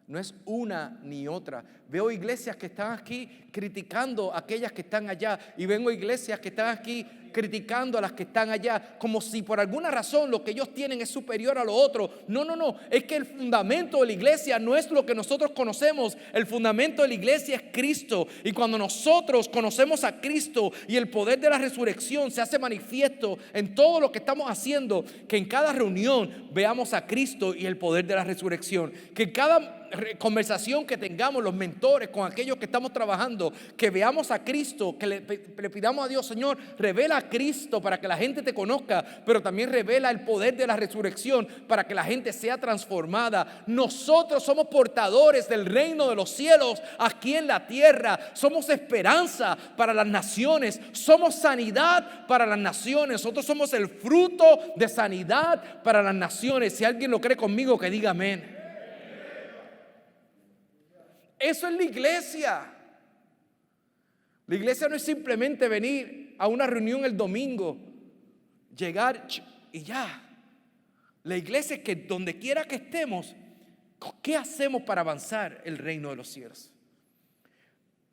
No es una ni otra. Veo iglesias que están aquí criticando a aquellas que están allá, y vengo iglesias que están aquí criticando a las que están allá, como si por alguna razón lo que ellos tienen es superior a lo otro. No, es que el fundamento de la iglesia no es lo que nosotros conocemos. El fundamento de la iglesia es Cristo, y cuando nosotros conocemos a Cristo y el poder de la resurrección se hace manifiesto en todo lo que estamos haciendo, que en cada reunión veamos a Cristo y el poder de la resurrección, que en cada conversación que tengamos los mentores con aquellos que estamos trabajando, que veamos a Cristo, que le pidamos a Dios, Señor, revela a Cristo para que la gente te conozca, pero también revela el poder de la resurrección para que la gente sea transformada. Nosotros somos portadores del reino de los cielos aquí en la tierra. Somos esperanza para las naciones, somos sanidad para las naciones. Nosotros somos el fruto de sanidad para las naciones. Si alguien lo cree conmigo, que diga amén. Eso es la iglesia. La iglesia no es simplemente venir a una reunión el domingo, llegar y ya. La iglesia es que donde quiera que estemos, ¿qué hacemos para avanzar el reino de los cielos?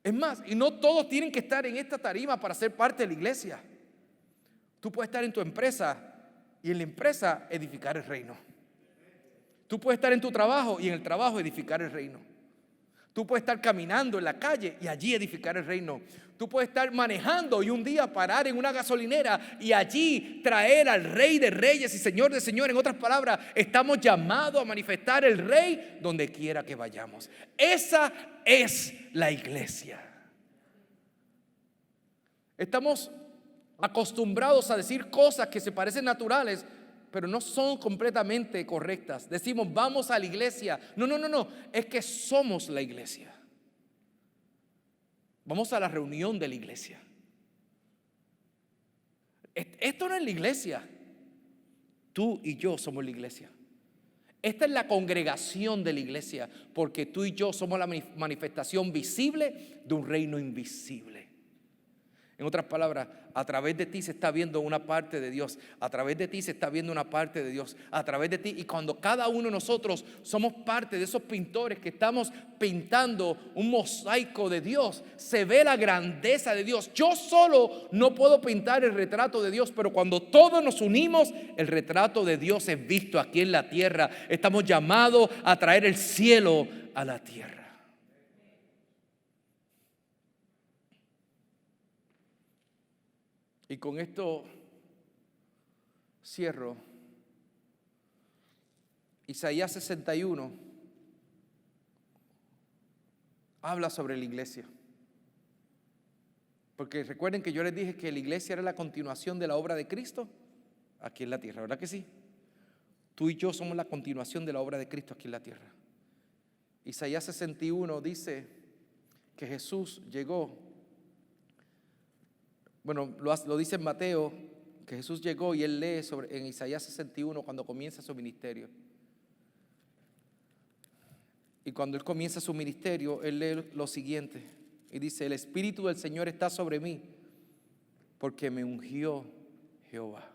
Es más, y no todos tienen que estar en esta tarima para ser parte de la iglesia. Tú puedes estar en tu empresa y en la empresa edificar el reino. Tú puedes estar en tu trabajo y en el trabajo edificar el reino. Tú puedes estar caminando en la calle y allí edificar el reino. Tú puedes estar manejando y un día parar en una gasolinera y allí traer al Rey de Reyes y Señor de Señores. En otras palabras, estamos llamados a manifestar el Rey donde quiera que vayamos. Esa es la iglesia. Estamos acostumbrados a decir cosas que se parecen naturales, pero no son completamente correctas. Decimos, vamos a la iglesia. No. Es que somos la iglesia. Vamos a la reunión de la iglesia. Esto no es la iglesia. Tú y yo somos la iglesia. Esta es la congregación de la iglesia, porque tú y yo somos la manifestación visible de un reino invisible. En otras palabras, a través de ti se está viendo una parte de Dios. A través de ti se está viendo una parte de Dios. A través de ti. Y cuando cada uno de nosotros somos parte de esos pintores que estamos pintando un mosaico de Dios, se ve la grandeza de Dios. Yo solo no puedo pintar el retrato de Dios, pero cuando todos nos unimos, el retrato de Dios es visto aquí en la tierra. Estamos llamados a traer el cielo a la tierra. Y con esto cierro. Isaías 61 habla sobre la iglesia. Porque recuerden que yo les dije que la iglesia era la continuación de la obra de Cristo aquí en la tierra, ¿verdad que sí? Tú y yo somos la continuación de la obra de Cristo aquí en la tierra. Isaías 61 dice que Jesús llegó. Bueno, lo dice en Mateo, que Jesús llegó y él lee en Isaías 61 cuando comienza su ministerio. Y cuando él comienza su ministerio, él lee lo siguiente. Y dice, el Espíritu del Señor está sobre mí, porque me ungió Jehová.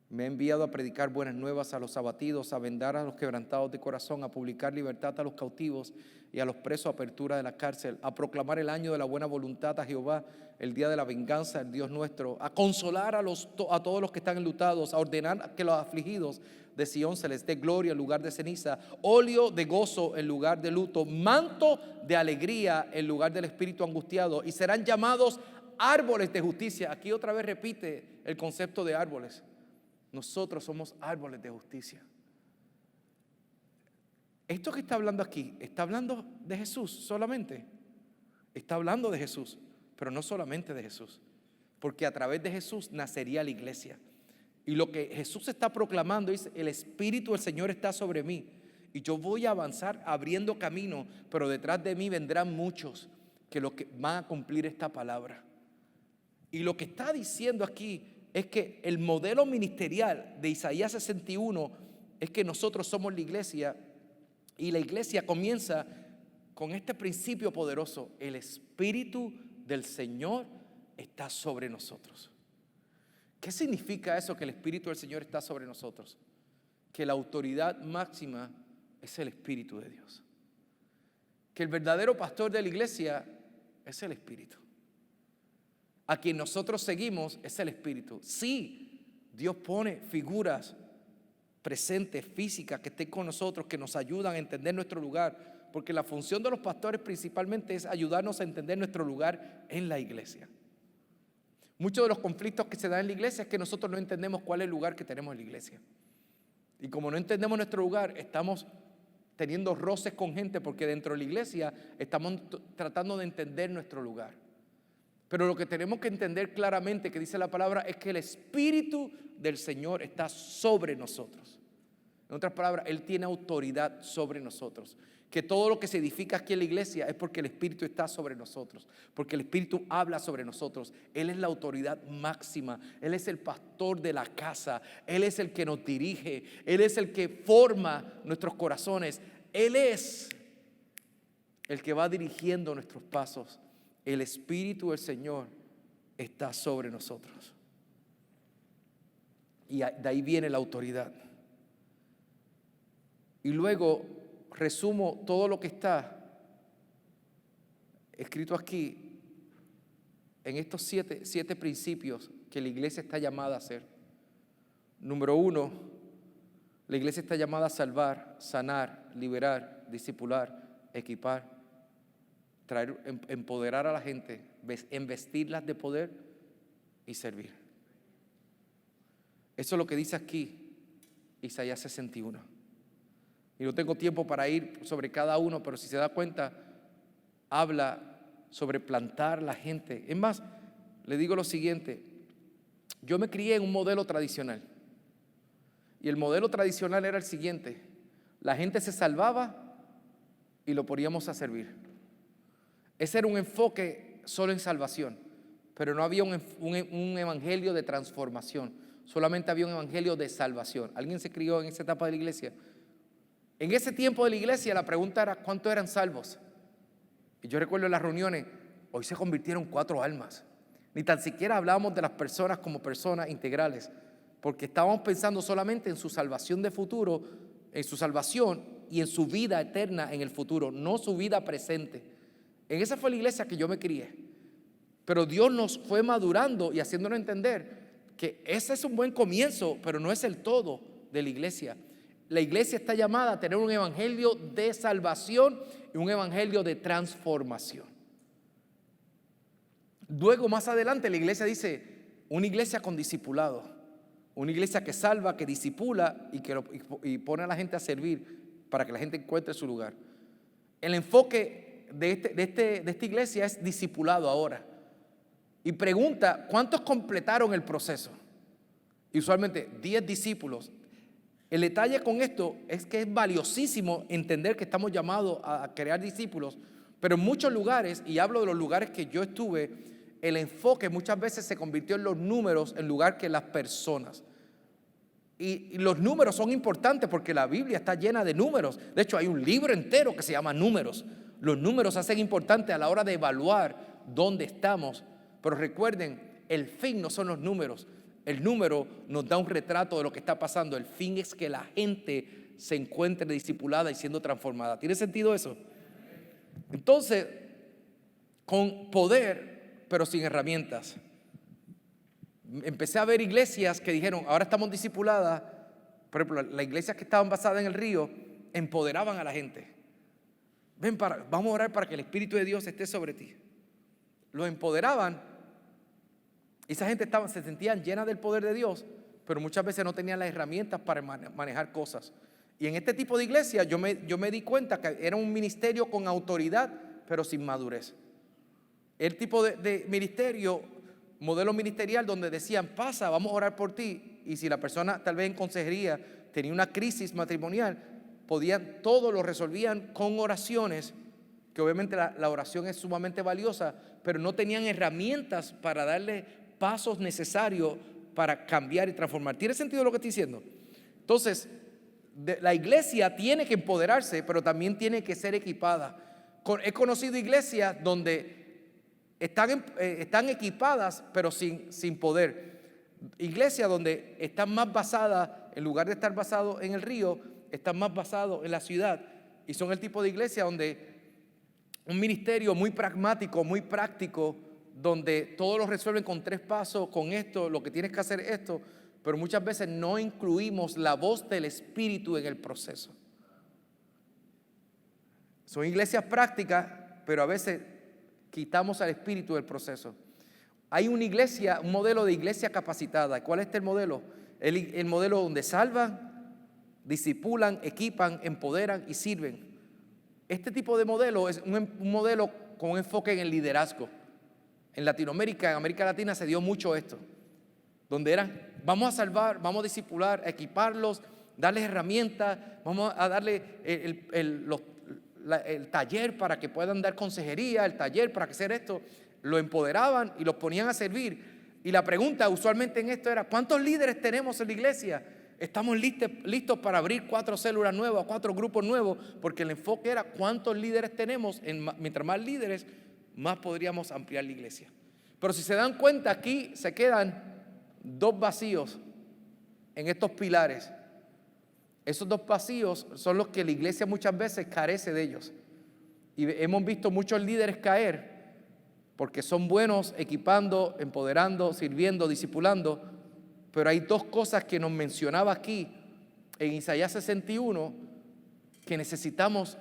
Me ha enviado a predicar buenas nuevas a los abatidos, a vendar a los quebrantados de corazón, a publicar libertad a los cautivos y a los presos apertura de la cárcel, a proclamar el año de la buena voluntad a Jehová, el día de la venganza del Dios nuestro, a consolar a todos los que están enlutados, a ordenar que los afligidos de Sión se les dé gloria en lugar de ceniza, óleo de gozo en lugar de luto, manto de alegría en lugar del espíritu angustiado, y serán llamados árboles de justicia. Aquí otra vez repite el concepto de árboles. Nosotros somos árboles de justicia. Esto que está hablando aquí, ¿está hablando de Jesús solamente? Está hablando de Jesús, pero no solamente de Jesús, porque a través de Jesús nacería la iglesia. Y lo que Jesús está proclamando es: el Espíritu del Señor está sobre mí, y yo voy a avanzar abriendo camino, pero detrás de mí vendrán muchos que van a cumplir esta palabra. Y lo que está diciendo aquí es que el modelo ministerial de Isaías 61 es que nosotros somos la iglesia, y la iglesia comienza con este principio poderoso: el Espíritu del Señor está sobre nosotros. ¿Qué significa eso, que el Espíritu del Señor está sobre nosotros? Que la autoridad máxima es el Espíritu de Dios, que el verdadero pastor de la iglesia es el Espíritu. A quien nosotros seguimos es el Espíritu. Sí, Dios pone figuras presentes, físicas, que estén con nosotros, que nos ayudan a entender nuestro lugar, porque la función de los pastores principalmente es ayudarnos a entender nuestro lugar en la iglesia. Muchos de los conflictos que se dan en la iglesia es que nosotros no entendemos cuál es el lugar que tenemos en la iglesia. Y como no entendemos nuestro lugar, estamos teniendo roces con gente, porque dentro de la iglesia estamos tratando de entender nuestro lugar. Pero lo que tenemos que entender claramente, que dice la palabra, es que el Espíritu del Señor está sobre nosotros. En otras palabras, Él tiene autoridad sobre nosotros. Que todo lo que se edifica aquí en la iglesia es porque el Espíritu está sobre nosotros, porque el Espíritu habla sobre nosotros. Él es la autoridad máxima, Él es el pastor de la casa, Él es el que nos dirige, Él es el que forma nuestros corazones, Él es el que va dirigiendo nuestros pasos. El Espíritu del Señor está sobre nosotros. Y de ahí viene la autoridad. Y luego resumo todo lo que está escrito aquí en estos siete principios que la iglesia está llamada a hacer. Número 1, la iglesia está llamada a salvar, sanar, liberar discipular, equipar, empoderar a la gente, investirlas de poder y servir. Eso es lo que dice aquí Isaías 61. Y no tengo tiempo para ir sobre cada uno, pero si se da cuenta, habla sobre plantar la gente. Es más, le digo lo siguiente: yo me crié en un modelo tradicional. Y el modelo tradicional era el siguiente: la gente se salvaba y lo poníamos a servir. Ese era un enfoque solo en salvación, pero no había un evangelio de transformación, solamente había un evangelio de salvación. ¿Alguien se crió en esa etapa de la iglesia? En ese tiempo de la iglesia la pregunta era: ¿cuántos eran salvos? Y yo recuerdo en las reuniones: hoy se convirtieron 4 almas. Ni tan siquiera hablábamos de las personas como personas integrales, porque estábamos pensando solamente en su salvación de futuro, en su salvación y en su vida eterna en el futuro, no su vida presente. En esa fue la iglesia que yo me crié. Pero Dios nos fue madurando y haciéndonos entender que ese es un buen comienzo, pero no es el todo de la iglesia. La iglesia está llamada a tener un evangelio de salvación y un evangelio de transformación. Luego, más adelante, la iglesia dice: una iglesia con discipulado, una iglesia que salva, que discipula y pone a la gente a servir para que la gente encuentre su lugar. El enfoque de esta iglesia es discipulado ahora. Y pregunta: ¿cuántos completaron el proceso? Y usualmente 10 discípulos. El detalle con esto es que es valiosísimo entender que estamos llamados a crear discípulos, pero en muchos lugares, y hablo de los lugares que yo estuve, el enfoque muchas veces se convirtió en los números en lugar que las personas. Y los números son importantes porque la Biblia está llena de números. De hecho, hay un libro entero que se llama Números. Los números hacen importante a la hora de evaluar dónde estamos. Pero recuerden, el fin no son los números. El número nos da un retrato de lo que está pasando. El fin es que la gente se encuentre discipulada y siendo transformada. ¿Tiene sentido eso? Entonces, con poder, pero sin herramientas. Empecé a ver iglesias que dijeron: ahora estamos discipuladas. Por ejemplo, las iglesias que estaban basadas en el río empoderaban a la gente. Vamos a orar para que el Espíritu de Dios esté sobre ti. Los empoderaban. Esa gente se sentían llenas del poder de Dios, pero muchas veces no tenían las herramientas para manejar cosas. Y en este tipo de iglesia yo me di cuenta que era un ministerio con autoridad, pero sin madurez. El tipo de ministerio, modelo ministerial, donde decían: pasa, vamos a orar por ti. Y si la persona tal vez en consejería tenía una crisis matrimonial, todo lo resolvían con oraciones, que obviamente la oración es sumamente valiosa, pero no tenían herramientas para darle pasos necesarios para cambiar y transformar. ¿Tiene sentido lo que estoy diciendo? Entonces, la iglesia tiene que empoderarse, pero también tiene que ser equipada. He conocido iglesias donde están equipadas, pero sin poder. Iglesias donde están más basadas, en lugar de estar basados en el río, están más basados en la ciudad. Y son el tipo de iglesia donde un ministerio muy pragmático, muy práctico, donde todo lo resuelven con 3 pasos, con esto, lo que tienes que hacer esto, pero muchas veces no incluimos la voz del Espíritu en el proceso. Son iglesias prácticas, pero a veces quitamos al Espíritu del proceso. Hay una iglesia, un modelo de iglesia capacitada. ¿Cuál es este modelo? El modelo donde salvan, discipulan, equipan, empoderan y sirven. Este tipo de modelo es un modelo con un enfoque en el liderazgo. En Latinoamérica, en América Latina se dio mucho esto, donde vamos a salvar, vamos a discipular, a equiparlos, darles herramientas, vamos a darle el taller para que puedan dar consejería, el taller para que hacer esto. Lo empoderaban y los ponían a servir. Y la pregunta usualmente en esto era: ¿cuántos líderes tenemos en la iglesia? Estamos listos para abrir 4 células nuevas, 4 grupos nuevos, porque el enfoque era: ¿cuántos líderes tenemos? Mientras más líderes, más podríamos ampliar la iglesia. Pero si se dan cuenta, aquí se quedan 2 vacíos en estos pilares. Esos 2 vacíos son los que la iglesia muchas veces carece de ellos. Y hemos visto muchos líderes caer porque son buenos equipando, empoderando, sirviendo, discipulando. Pero hay 2 cosas que nos mencionaba aquí en Isaías 61 que necesitamos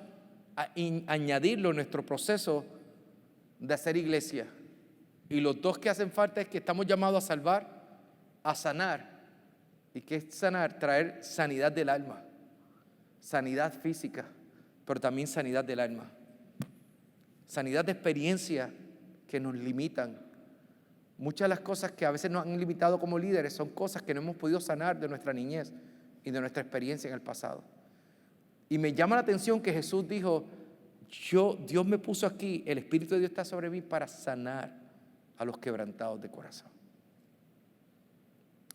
añadirlo en nuestro proceso de hacer iglesia. Y los dos que hacen falta es que estamos llamados a salvar, a sanar. ¿Y qué es sanar? Traer sanidad del alma, sanidad física, pero también sanidad del alma. Sanidad de experiencia que nos limitan. Muchas de las cosas que a veces nos han limitado como líderes son cosas que no hemos podido sanar de nuestra niñez y de nuestra experiencia en el pasado. Y me llama la atención que Jesús dijo, Dios me puso aquí, el Espíritu de Dios está sobre mí para sanar a los quebrantados de corazón.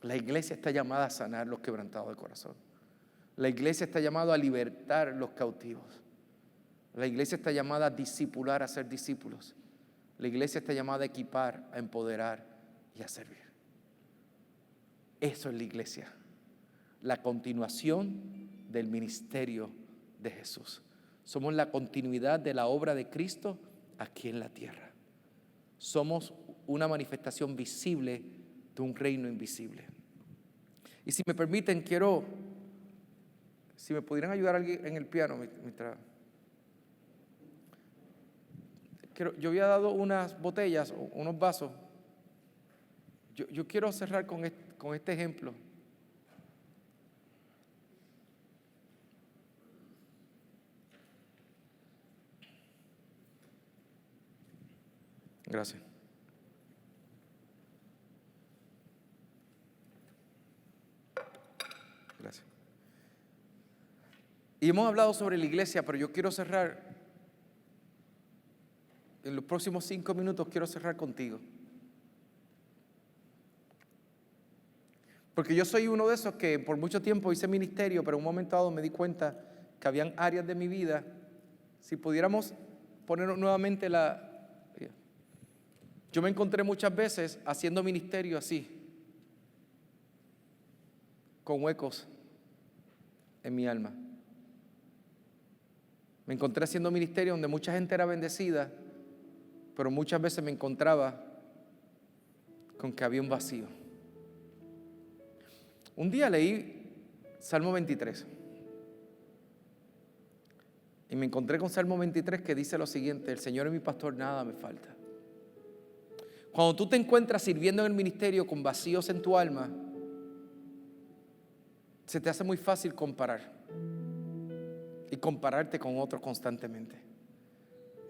La iglesia está llamada a sanar los quebrantados de corazón. La iglesia está llamada a libertar los cautivos. La iglesia está llamada a discipular, a ser discípulos. La iglesia está llamada a equipar, a empoderar y a servir. Eso es la iglesia. La continuación del ministerio de Jesús. Somos la continuidad de la obra de Cristo aquí en la tierra. Somos una manifestación visible de un reino invisible. Y si me permiten, si me pudieran ayudar alguien en el piano mientras... Yo había dado unas botellas, unos vasos. Yo quiero cerrar con este ejemplo. Gracias. Gracias. Y hemos hablado sobre la iglesia, pero yo quiero cerrar. En los próximos 5 minutos quiero cerrar contigo. Porque yo soy uno de esos que por mucho tiempo hice ministerio, pero en un momento dado me di cuenta que habían áreas de mi vida. Si pudiéramos poner nuevamente yo me encontré muchas veces haciendo ministerio así, con huecos en mi alma. Me encontré haciendo ministerio donde mucha gente era bendecida, pero muchas veces me encontraba con que había un vacío. Un día leí Salmo 23 y me encontré con Salmo 23 que dice lo siguiente: el Señor es mi pastor, nada me falta. Cuando tú te encuentras sirviendo en el ministerio con vacíos en tu alma, se te hace muy fácil comparar y compararte con otros constantemente.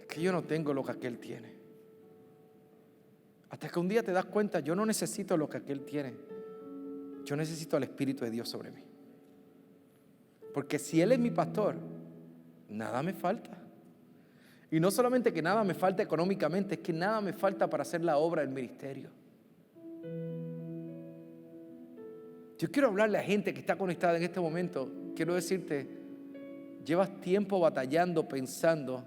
Es que yo no tengo lo que aquel tiene. Hasta que un día te das cuenta, yo no necesito lo que aquel tiene. Yo necesito al Espíritu de Dios sobre mí. Porque si Él es mi pastor, nada me falta. Y no solamente que nada me falta económicamente, es que nada me falta para hacer la obra del ministerio. Yo quiero hablarle a gente que está conectada en este momento. Quiero decirte, llevas tiempo batallando, pensando,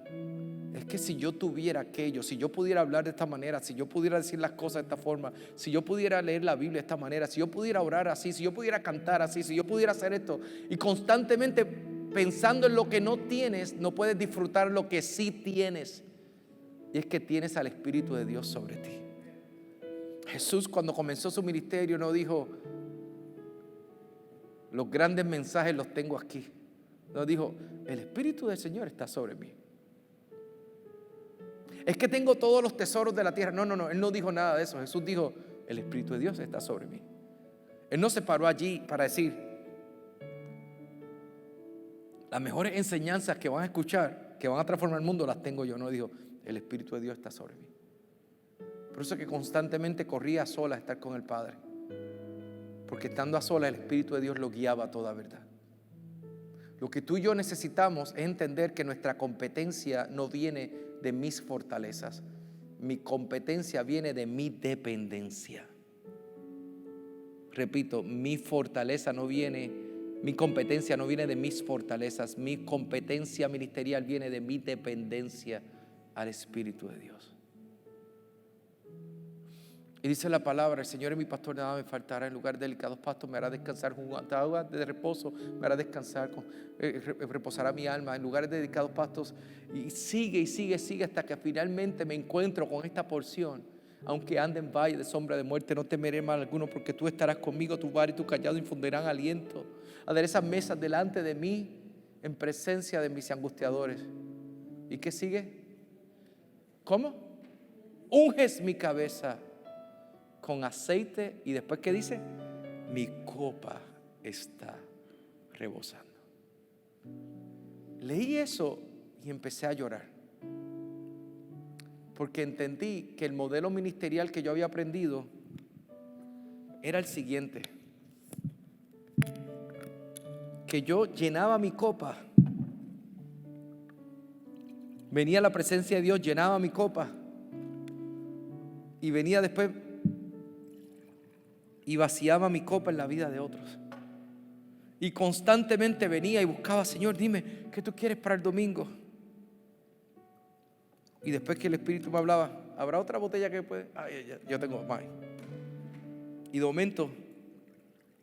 es que si yo tuviera aquello, si yo pudiera hablar de esta manera, si yo pudiera decir las cosas de esta forma, si yo pudiera leer la Biblia de esta manera, si yo pudiera orar así, si yo pudiera cantar así, si yo pudiera hacer esto, y constantemente pensando en lo que no tienes, no puedes disfrutar lo que sí tienes. Y es que tienes al Espíritu de Dios sobre ti. Jesús, cuando comenzó su ministerio, no dijo, los grandes mensajes los tengo aquí. No dijo, el Espíritu del Señor está sobre mí. Es que tengo todos los tesoros de la tierra. No, Él no dijo nada de eso. Jesús dijo, el Espíritu de Dios está sobre mí. Él no se paró allí para decir, las mejores enseñanzas que van a escuchar, que van a transformar el mundo, las tengo yo. No, dijo, el Espíritu de Dios está sobre mí. Por eso es que constantemente corría a solas a estar con el Padre. Porque estando a solas, el Espíritu de Dios lo guiaba a toda verdad. Lo que tú y yo necesitamos es entender que nuestra competencia no viene de mis fortalezas. Mi competencia viene de mi dependencia. Repito, mi competencia no viene de mis fortalezas. Mi competencia ministerial viene de mi dependencia al Espíritu de Dios. Y dice la palabra, el Señor es mi pastor, nada me faltará. En lugar de delicados pastos me hará descansar, junto a aguas de reposo me hará descansar, reposará mi alma en lugares de delicados pastos. Y sigue hasta que finalmente me encuentro con esta porción. Aunque ande en valle de sombra de muerte, no temeré mal alguno, porque tú estarás conmigo, tu vara y tu cayado infundirán aliento. Aderezas mesas delante de mí en presencia de mis angustiadores. ¿Y qué sigue? ¿Cómo? Unges mi cabeza con aceite. Y después, ¿qué dice? Mi copa está rebosando. Leí eso y empecé a llorar, porque entendí que el modelo ministerial que yo había aprendido era el siguiente: que yo llenaba mi copa, venía la presencia de Dios, llenaba mi copa, y venía después y vaciaba mi copa en la vida de otros. Y constantemente venía y buscaba: Señor, dime, ¿qué tú quieres para el domingo? Y después que el Espíritu me hablaba: ¿habrá otra botella que puede? Yo tengo más. Y de momento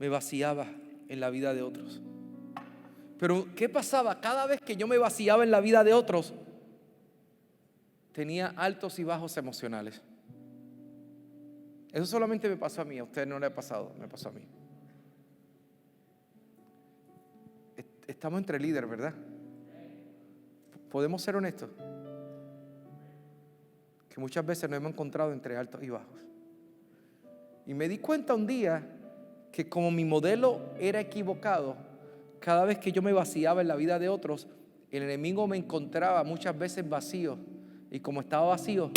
me vaciaba en la vida de otros. Pero ¿qué pasaba? Cada vez que yo me vaciaba en la vida de otros, tenía altos y bajos emocionales. Eso solamente me pasó a mí, a usted no le ha pasado, me pasó a mí. Estamos entre líderes, ¿verdad? Podemos ser honestos, que muchas veces nos hemos encontrado entre altos y bajos. Y me di cuenta un día que como mi modelo era equivocado, cada vez que yo me vaciaba en la vida de otros, el enemigo me encontraba muchas veces vacío, y como estaba vacío,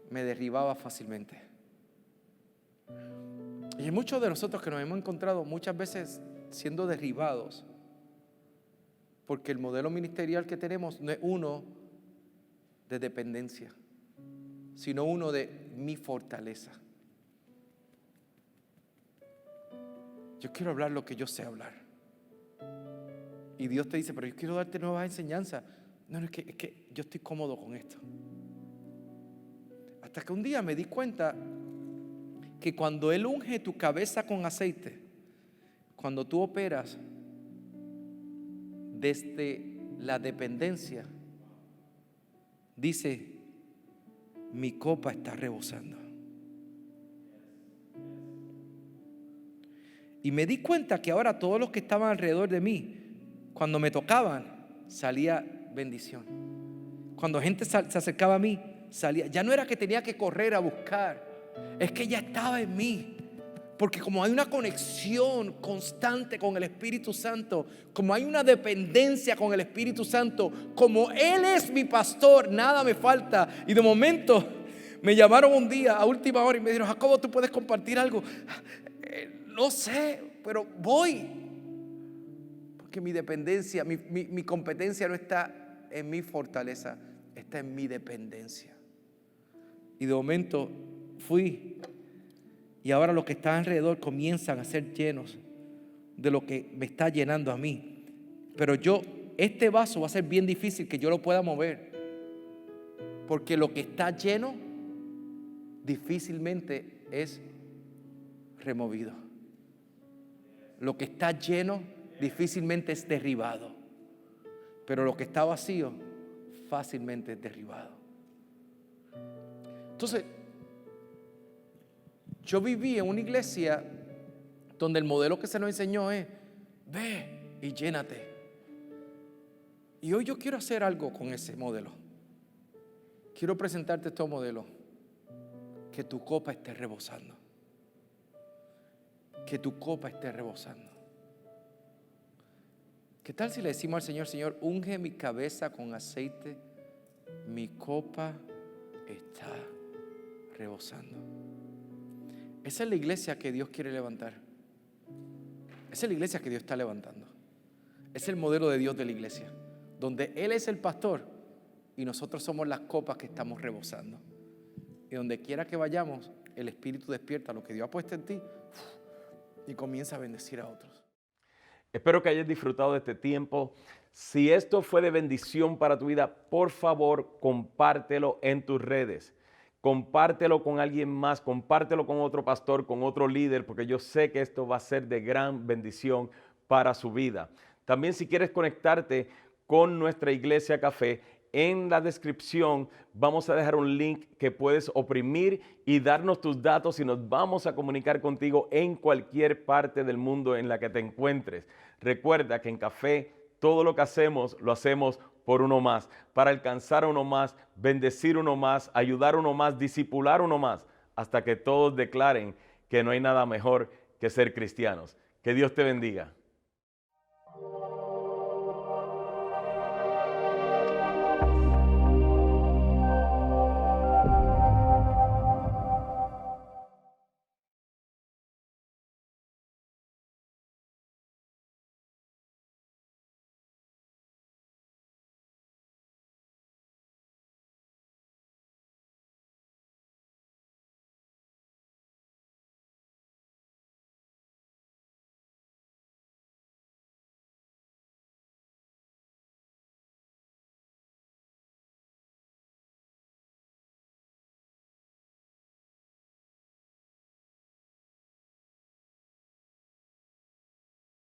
me derribaba fácilmente. Y hay muchos de nosotros que nos hemos encontrado muchas veces siendo derribados, porque el modelo ministerial que tenemos no es uno de dependencia, sino uno de mi fortaleza. Yo quiero hablar lo que yo sé hablar. Y Dios te dice: pero yo quiero darte nuevas enseñanzas. No, es que yo estoy cómodo con esto. Hasta que un día me di cuenta que cuando Él unge tu cabeza con aceite, cuando tú operas desde la dependencia, dice: mi copa está rebosando. Y me di cuenta que ahora todos los que estaban alrededor de mí, cuando me tocaban, salía bendición. Cuando gente se acercaba a mí, salía. Ya no era que tenía que correr a buscar, es que ya estaba en mí. Porque como hay una conexión constante con el Espíritu Santo, como hay una dependencia con el Espíritu Santo, como Él es mi pastor, nada me falta. Y de momento me llamaron un día a última hora y me dijeron: Jacobo, ¿tú puedes compartir algo? No sé, pero voy. Porque mi dependencia, mi competencia no está en mi fortaleza, está en mi dependencia. Y de momento fui. Y ahora los que están alrededor comienzan a ser llenos de lo que me está llenando a mí. Pero este vaso va a ser bien difícil que yo lo pueda mover, porque lo que está lleno difícilmente es removido. Lo que está lleno difícilmente es derribado, pero lo que está vacío fácilmente es derribado. Entonces, yo viví en una iglesia donde el modelo que se nos enseñó es: ve y llénate. Y hoy yo quiero hacer algo con ese modelo. Quiero presentarte este modelo: que tu copa esté rebosando. Que tu copa esté rebosando. ¿Qué tal si le decimos al Señor: Señor, unge mi cabeza con aceite, mi copa está rebosando? Esa es la iglesia que Dios quiere levantar. Esa es la iglesia que Dios está levantando. Es el modelo de Dios de la iglesia, donde Él es el pastor y nosotros somos las copas que estamos rebosando. Y donde quiera que vayamos, el Espíritu despierta lo que Dios ha puesto en ti y comienza a bendecir a otros. Espero que hayas disfrutado de este tiempo. Si esto fue de bendición para tu vida, por favor, compártelo en tus redes. Compártelo con alguien más, compártelo con otro pastor, con otro líder, porque yo sé que esto va a ser de gran bendición para su vida. También, si quieres conectarte con nuestra Iglesia Café, en la descripción vamos a dejar un link que puedes oprimir y darnos tus datos y nos vamos a comunicar contigo en cualquier parte del mundo en la que te encuentres. Recuerda que en Café todo lo que hacemos, lo hacemos por uno más, para alcanzar a uno más, bendecir uno más, ayudar a uno más, discipular a uno más, hasta que todos declaren que no hay nada mejor que ser cristianos. Que Dios te bendiga.